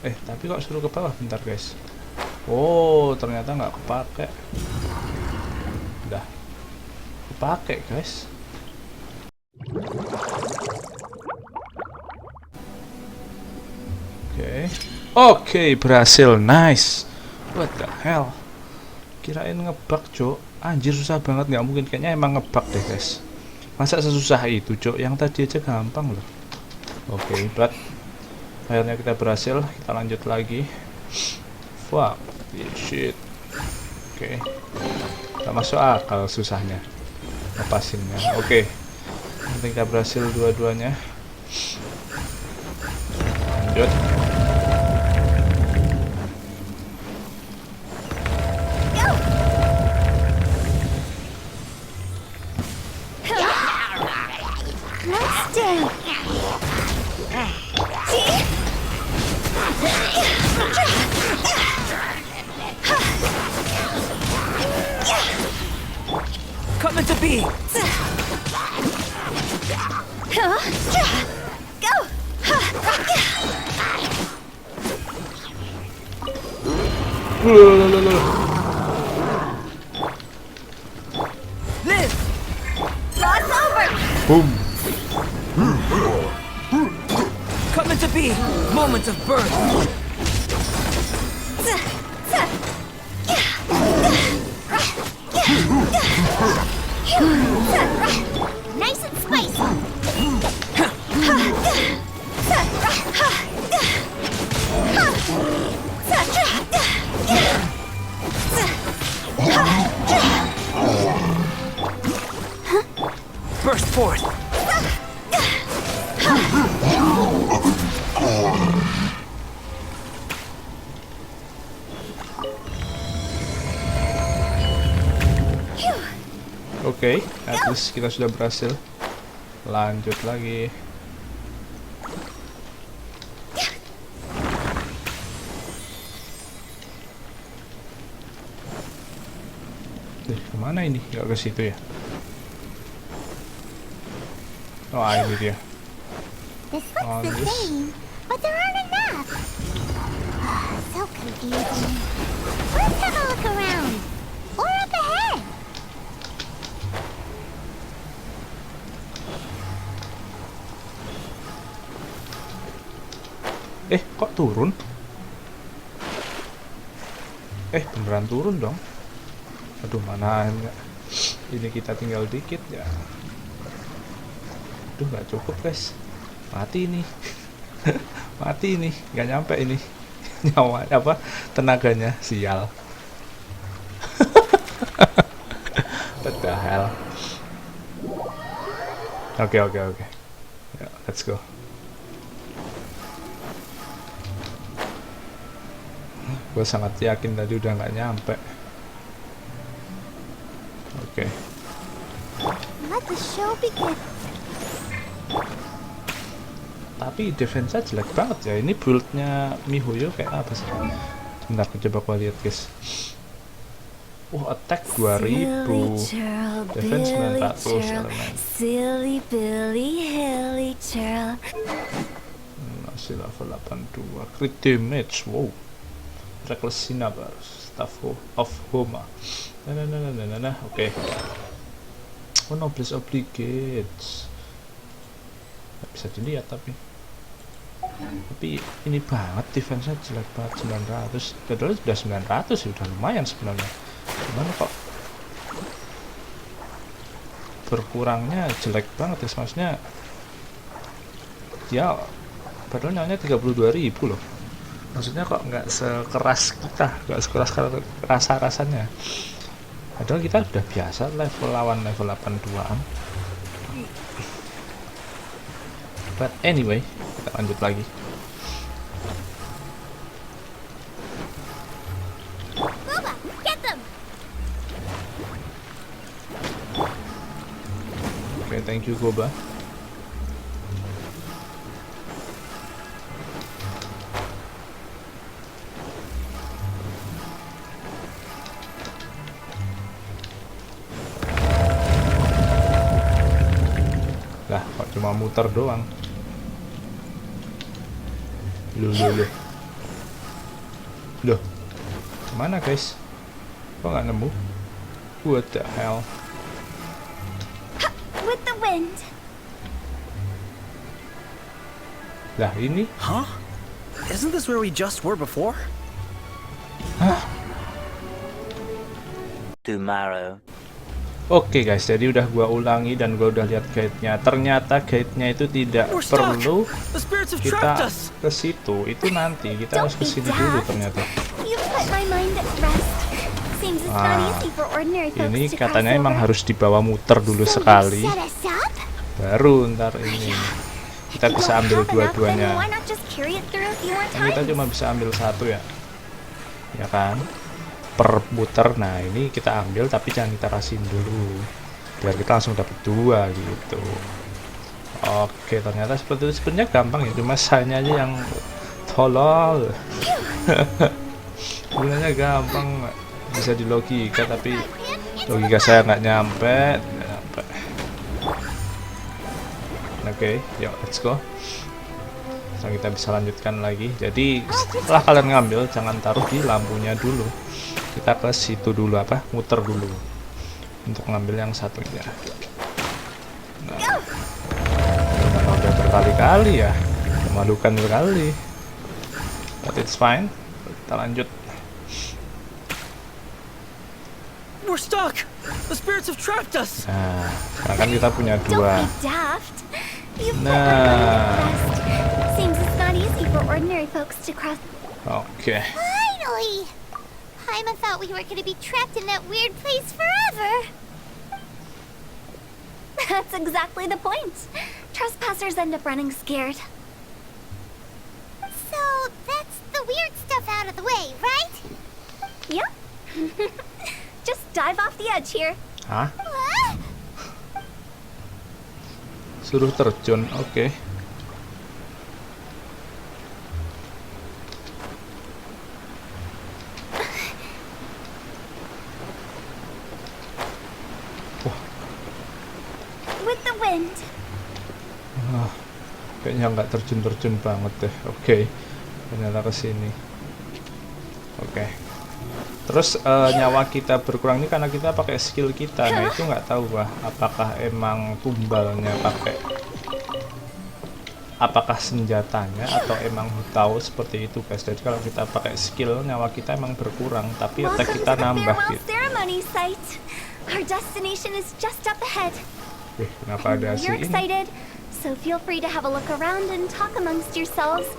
A: Tapi kok suruh ke bawah, bentar guys. Oh, ternyata nggak kepake. Udah kepake guys. Oke, berhasil. Nice. What the hell? Kirain ngebug, Cok. Anjir, susah banget, nggak mungkin. Kayaknya emang ngebug deh guys. Masa sesusah itu, Cok? Yang tadi aja gampang loh. Oke, but akhirnya kita berhasil. Kita lanjut lagi. Fuck this shit. Oke. Gak masuk akal susahnya ngepasinnya. Oke. Nanti kita berhasil dua-duanya. Lanjut.
C: Coming to be!
E: Go!
C: Live!
E: Lots over!
A: Boom.
C: Coming to be! Moment of birth!
B: Nice and spicy.
C: Burst forth!
A: Oke, at least kita sudah berhasil. Lanjut lagi. Mana ini? Gak ke situ ya? Oh, ini dia.
B: This looks the same, but there aren't enough. So confusing. Let's have a look around. Or up ahead.
A: Kok turun? Beneran turun dong. Aduh, mana enggak. Ini kita tinggal dikit ya. Aduh, nggak cukup guys. Mati ini. Mati ini, nggak nyampe ini. Nyawa apa? Tenaganya, sial. What the hell? Oke. Ya, let's go. Gue sangat yakin tadi udah nggak nyampe. Oke.
B: Let the show begin.
A: Tapi defense-nya jelek banget ya. Ini build-nya Mihoyo kayak apa sih? Bentar, coba gua lihat guys. Attack 2000, defense 900, elemen.
E: Silly Billy Hilly Churl.
A: Masih level 82, crit damage, wow. Reckless Cinnabar, Staff of Homa. Nah, oke. Oh, Nobles Obligates. Nggak bisa dilihat tapi ini banget defense-nya jelek banget, 900. Padahal sudah 900 ya, udah lumayan sebenarnya. Cuman kok berkurangnya jelek banget ya, maksudnya ya padahal nyawanya 32.000 loh. Maksudnya kok nggak sekeras kita, nggak sekeras rasanya. Padahal kita udah biasa level lawan level 82an. But anyway, kita lanjut lagi.
B: Lupa, get them.
A: Oke, thank you Goba. Lah, kok cuma muter doang. Loh, kemana guys? Kok nggak nemu? What the hell?
E: With the wind.
A: Lah ini?
C: Huh? Isn't this where we just were before?
D: Tomorrow.
A: Oke guys, jadi udah gua ulangi dan gua udah lihat guide-nya. Ternyata guide-nya itu tidak perlu kita ke situ. Itu nanti kita harus ke sini dulu ternyata. Ini katanya emang harus dibawa muter dulu sekali. Baru ntar ini kita bisa ambil dua-duanya. Kan kita cuma bisa ambil satu ya. Ya kan? Per muter. Nah ini kita ambil tapi jangan kita rasin dulu biar kita langsung dapat dua gitu. Oke, ternyata seperti itu. Sebenarnya gampang ya, cuma saya aja yang tolol. Sebenarnya gampang, bisa di logika tapi logika saya nggak nyampe. Oke, yuk let's go. Sekarang kita bisa lanjutkan lagi. Jadi setelah kalian ngambil jangan taruh di lampunya dulu, kita ke situ dulu, muter dulu untuk ngambil yang satunya. Nah, udah berkali-kali ya, memalukan sekali, but it's fine. Kita lanjut.
C: We're stuck. The spirits have trapped us.
A: Nah, sekarang kan kita punya dua. Nah,
E: seems it's not easy for ordinary folks to cross.
A: Oke.
B: Finally! Paimon thought we were gonna be trapped in that weird place forever.
E: That's exactly the point. Trespassers end up running scared.
B: So that's the weird stuff out of the way, right?
E: Yep. Just dive off the edge here.
A: Hah?
B: What?
A: Suruh terjun, oke.
E: with the wind.
A: Kayaknya nggak terjun banget deh. Oke, ternyata kesini. Oke. Terus nyawa kita berkurang ini karena kita pakai skill kita. Nah itu nggak tahu apakah emang tumbalnya pakai, apakah senjatanya atau emang tahu seperti itu guys. Jadi kalau kita pakai skill nyawa kita emang berkurang, tapi attack kita nambah gitu.
E: Ceremony site. Our destination is just up ahead.
A: Kenapa ada si
E: You're
A: ini?
E: excited, so feel free to have a look around and talk amongst yourselves.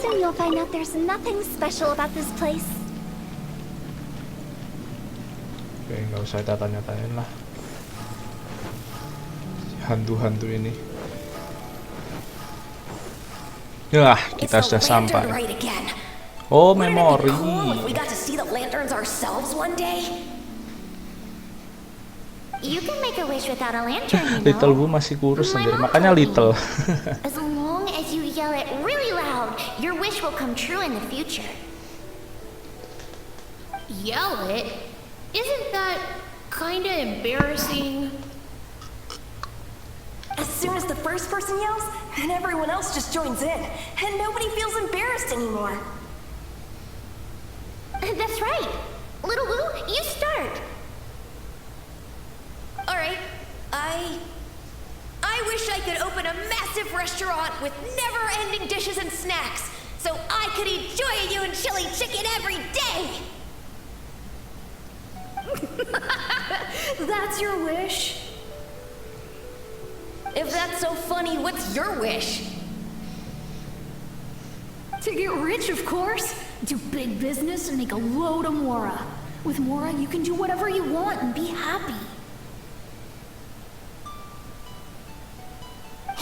E: Soon you'll find out there's nothing special about this place.
A: Oke, nggak usah tanya-tanyain lah. Hantu-hantu ini. Ya, kita sudah sampai. Oh, memori.
B: You can make a wish without a lantern, you know.
A: Little Bu masih kurus sendiri, makanya little.
B: As long as you yell it really loud, your wish will come true in the future.
J: Yell it? Isn't that kinda embarrassing?
L: As soon as the first person yells, then everyone else just joins in, and nobody feels embarrassed anymore.
B: That's right. Little Wu, you start.
L: Alright, I wish I could open a massive restaurant with never-ending dishes and snacks, so I could eat Joy and chili chicken every day!
J: That's your wish?
L: If that's so funny, what's your wish?
J: To get rich, of course. Do big business and make a load of Mora. With Mora, you can do whatever you want and be happy.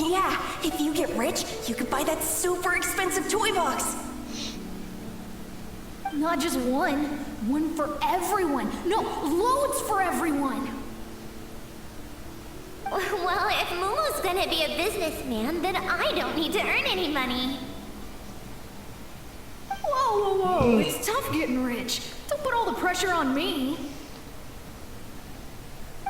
L: Yeah, if you get rich, you could buy that super expensive toy box.
J: Not just one. One for everyone. No, loads for everyone.
B: Well, if Momo's gonna be a businessman, then I don't need to earn any money.
J: Whoa. It's tough getting rich. Don't put all the pressure on me.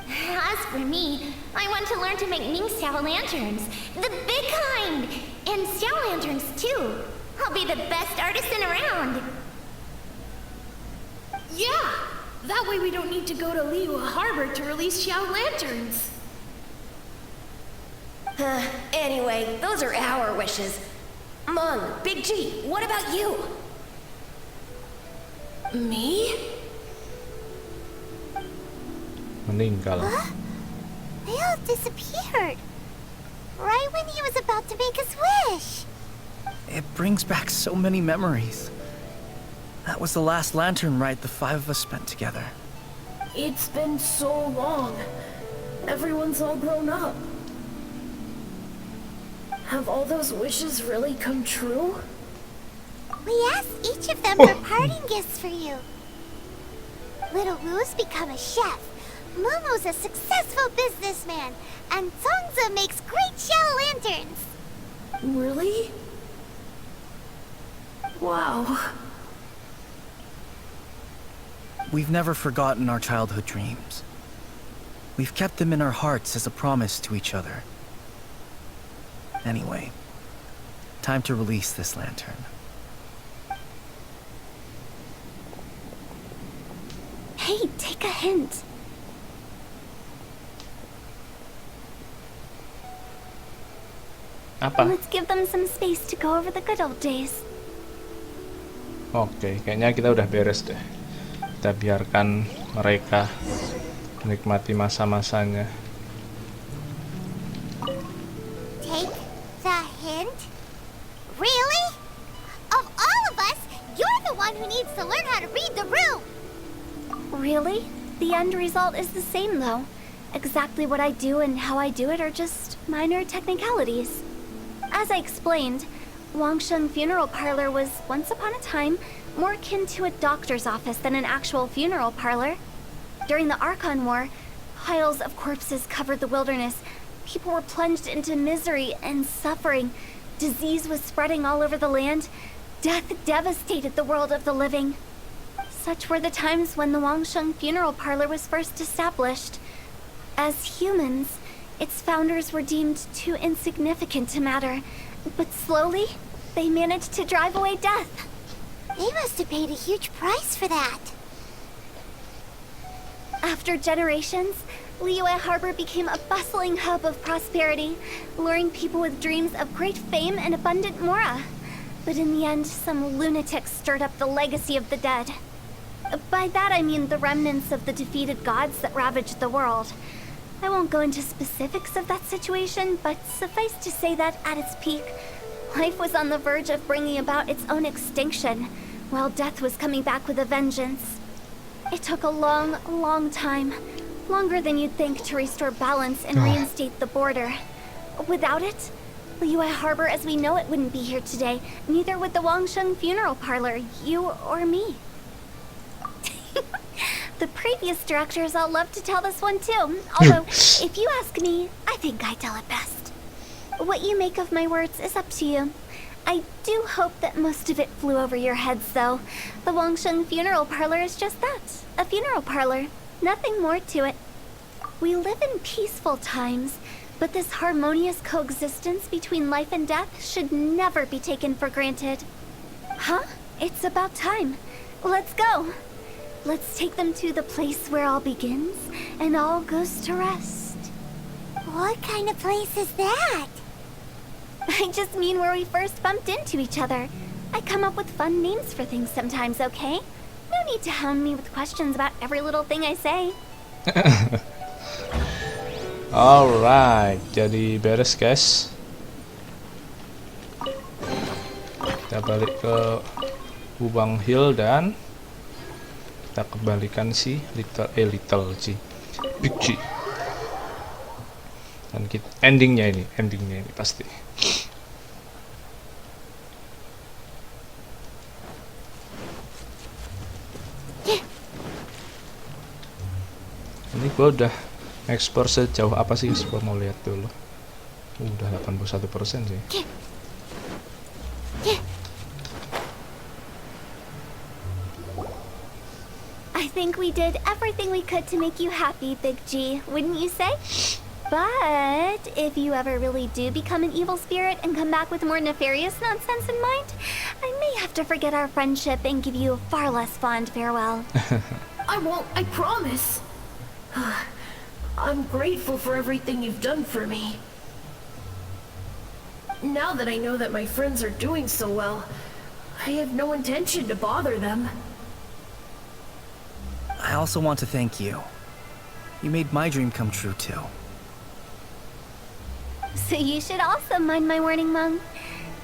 B: As for me, I want to learn to make Ming Xiao lanterns. The big kind! And Xiao lanterns, too. I'll be the best artisan around.
J: Yeah! That way we don't need to go to Liyue Harbor to release Xiao lanterns.
L: Anyway, those are our wishes. Mung, Big G, what about you?
J: Me?
A: Meninggal.
B: Huh? They all disappeared. Right when he was about to make his wish.
C: It brings back so many memories. That was the last lantern ride the five of us spent together.
J: It's been so long. Everyone's all grown up. Have all those wishes really come true?
B: We asked each of them for parting gifts for you. Little Wu's become a chef. Momo's a successful businessman. And Songza makes great shell lanterns.
J: Really? Wow.
C: We've never forgotten our childhood dreams. We've kept them in our hearts as a promise to each other. Anyway, time to release this lantern.
E: Hey, take a hint.
A: Apa?
E: Let's give them some space to go over the good old days.
A: Oke, kayaknya kita udah beres deh. Kita biarkan mereka menikmati masa-masanya.
B: Take the hint? Really? Of all of us, you're the one who needs to learn how to read the room.
E: Really? The end result is the same, though. Exactly what I do and how I do it are just minor technicalities. As I explained, Wangsheng Funeral Parlor was, once upon a time, more akin to a doctor's office than an actual funeral parlor. During the Archon War, piles of corpses covered the wilderness. People were plunged into misery and suffering. Disease was spreading all over the land. Death devastated the world of the living. Such were the times when the Wangsheng Funeral Parlor was first established. As humans, Its founders were deemed too insignificant to matter, but slowly, they managed to drive away death.
B: They must have paid a huge price for that.
E: After generations, Liyue Harbor became a bustling hub of prosperity, luring people with dreams of great fame and abundant mora. But in the end, some lunatics stirred up the legacy of the dead. By that I mean the remnants of the defeated gods that ravaged the world. I won't go into specifics of that situation, but suffice to say that at its peak, life was on the verge of bringing about its own extinction, while death was coming back with a vengeance. It took a long, long time, longer than you'd think, to restore balance and reinstate the border. Without it, Liyue Harbor as we know it wouldn't be here today, neither would the Wangsheng funeral parlor, you or me. The previous directors all love to tell this one too, although, if you ask me, I think I tell it best. What you make of my words is up to you. I do hope that most of it flew over your heads, though. The Wangsheng funeral parlor is just that, a funeral parlor. Nothing more to it. We live in peaceful times, but this harmonious coexistence between life and death should never be taken for granted. Huh? It's about time. Let's go. Let's take them to the place where all begins and all goes to rest.
B: What kind of place is that?
E: I just mean where we first bumped into each other. I come up with fun names for things sometimes, okay? No need to hound me with questions about every little thing I say.
A: Alright, jadi beres guys. Kita balik ke Wubang Hill dan kita kembalikan si Little G, Big G. Dan kita, endingnya ini pasti. Ini gua udah ekspor sejauh apa sih? Gua mau lihat dulu. Udah 81% sih.
E: I think we did everything we could to make you happy, Big G, wouldn't you say? But if you ever really do become an evil spirit and come back with more nefarious nonsense in mind, I may have to forget our friendship and give you a far less fond farewell.
J: I won't, I promise. I'm grateful for everything you've done for me. Now that I know that my friends are doing so well, I have no intention to bother them.
C: I also want to thank you. You made my dream come true too.
E: So you should also mind my warning, Mung.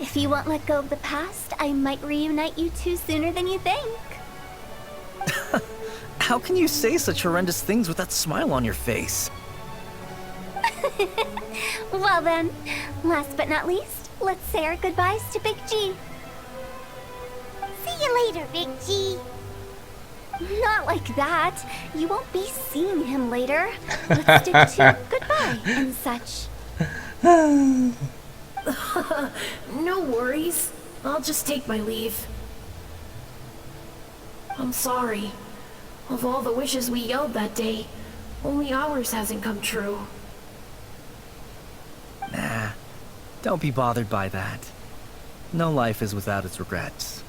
E: If you won't let go of the past, I might reunite you two sooner than you think.
C: How can you say such horrendous things with that smile on your face?
E: Well then, last but not least, let's say our goodbyes to Big G.
B: See you later, Big G.
E: Not like that. You won't be seeing him later. Let's stick to goodbye and such.
J: No worries. I'll just take my leave. I'm sorry. Of all the wishes we yelled that day, only ours hasn't come true.
C: Nah, don't be bothered by that. No life is without its regrets.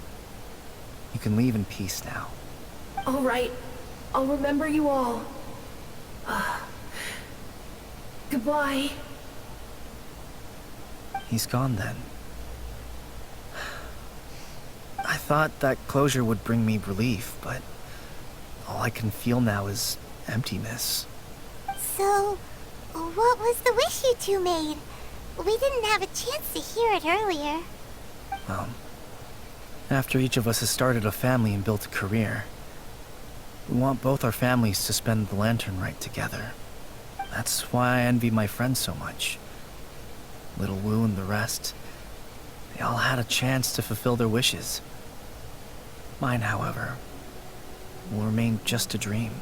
C: You can leave in peace now.
J: All right. I'll remember you all. Goodbye.
C: He's gone then. I thought that closure would bring me relief, but all I can feel now is emptiness.
B: So, what was the wish you two made? We didn't have a chance to hear it earlier.
C: Well, after each of us has started a family and built a career, we want both our families to spend the lantern rite together. That's why I envy my friends so much. Little Wu and the rest, they all had a chance to fulfill their wishes. Mine, however, will remain just a dream.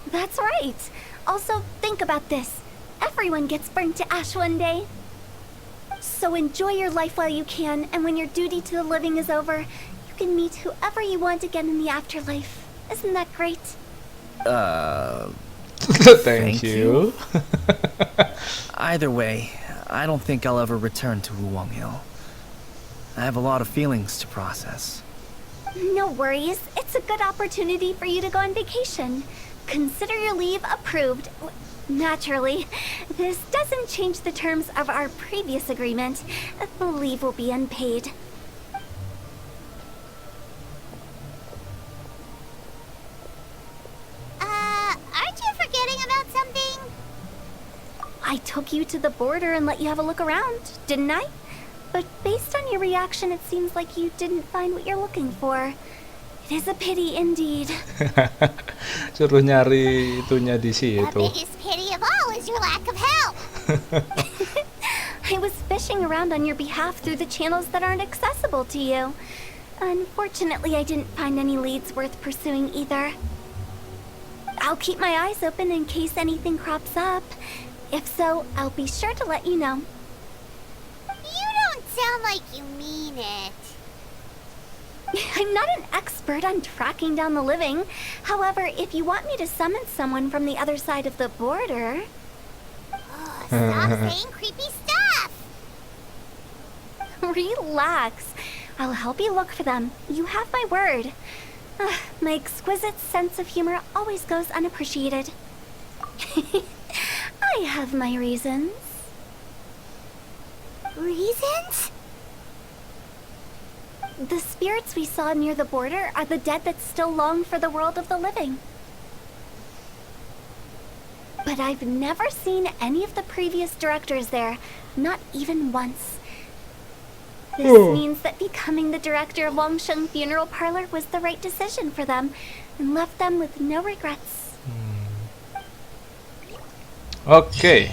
E: That's right. Also, think about this. Everyone gets burned to ash one day. So enjoy your life while you can, and when your duty to the living is over, you can meet whoever you want again in the afterlife. Isn't that great?
A: Thank you.
C: Either way, I don't think I'll ever return to Wuwang Hill. I have a lot of feelings to process.
E: No worries. It's a good opportunity for you to go on vacation. Consider your leave approved. Naturally, this doesn't change the terms of our previous agreement. The leave will be unpaid.
B: Aren't you forgetting about something?
E: I took you to the border and let you have a look around, didn't I? But based on your reaction, it seems like you didn't find what you're looking for. It is a pity indeed.
A: Suruh nyari itunya di
B: The
A: situ.
B: biggest pity of all is your lack of help.
E: I was fishing around on your behalf through the channels that aren't accessible to you. Unfortunately, I didn't find any leads worth pursuing either. I'll keep my eyes open in case anything crops up. If so, I'll be sure to let you know.
B: You don't sound like you mean it.
E: I'm not an expert on tracking down the living. However, if you want me to summon someone from the other side of the border...
B: Oh, stop saying creepy stuff.
E: Relax. I'll help you look for them. You have my word. My exquisite sense of humor always goes unappreciated. I have my reasons.
B: Reasons?
E: The spirits we saw near the border are the dead that still long for the world of the living. But I've never seen any of the previous directors there, not even once. This means that becoming the director of Wangsheng Funeral Parlor was the right decision for them, and left them with no regrets.
A: Oke.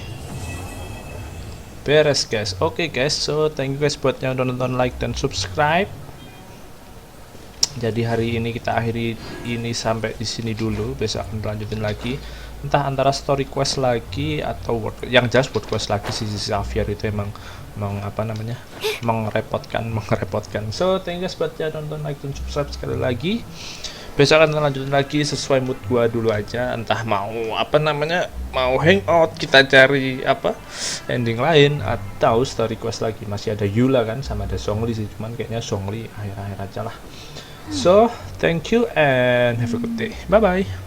A: Beres guys. Oke guys, so thank you guys buat yang udah nonton, like dan subscribe. Jadi hari ini kita akhiri ini sampai di sini dulu. Besok akan lanjutin lagi. Entah antara story quest lagi atau yang jelas world quest lagi. Si Xavier itu emang mengerepotkan. So thank you guys buat yang nonton, like dan subscribe sekali lagi. Besok akan lanjutin lagi sesuai mood gua dulu aja. Entah mau mau hangout, kita cari ending lain, atau story quest lagi. Masih ada Yula kan, sama ada Songli sih, cuman kayaknya Songli akhir-akhir aja lah. So thank you and have a good day. Bye bye.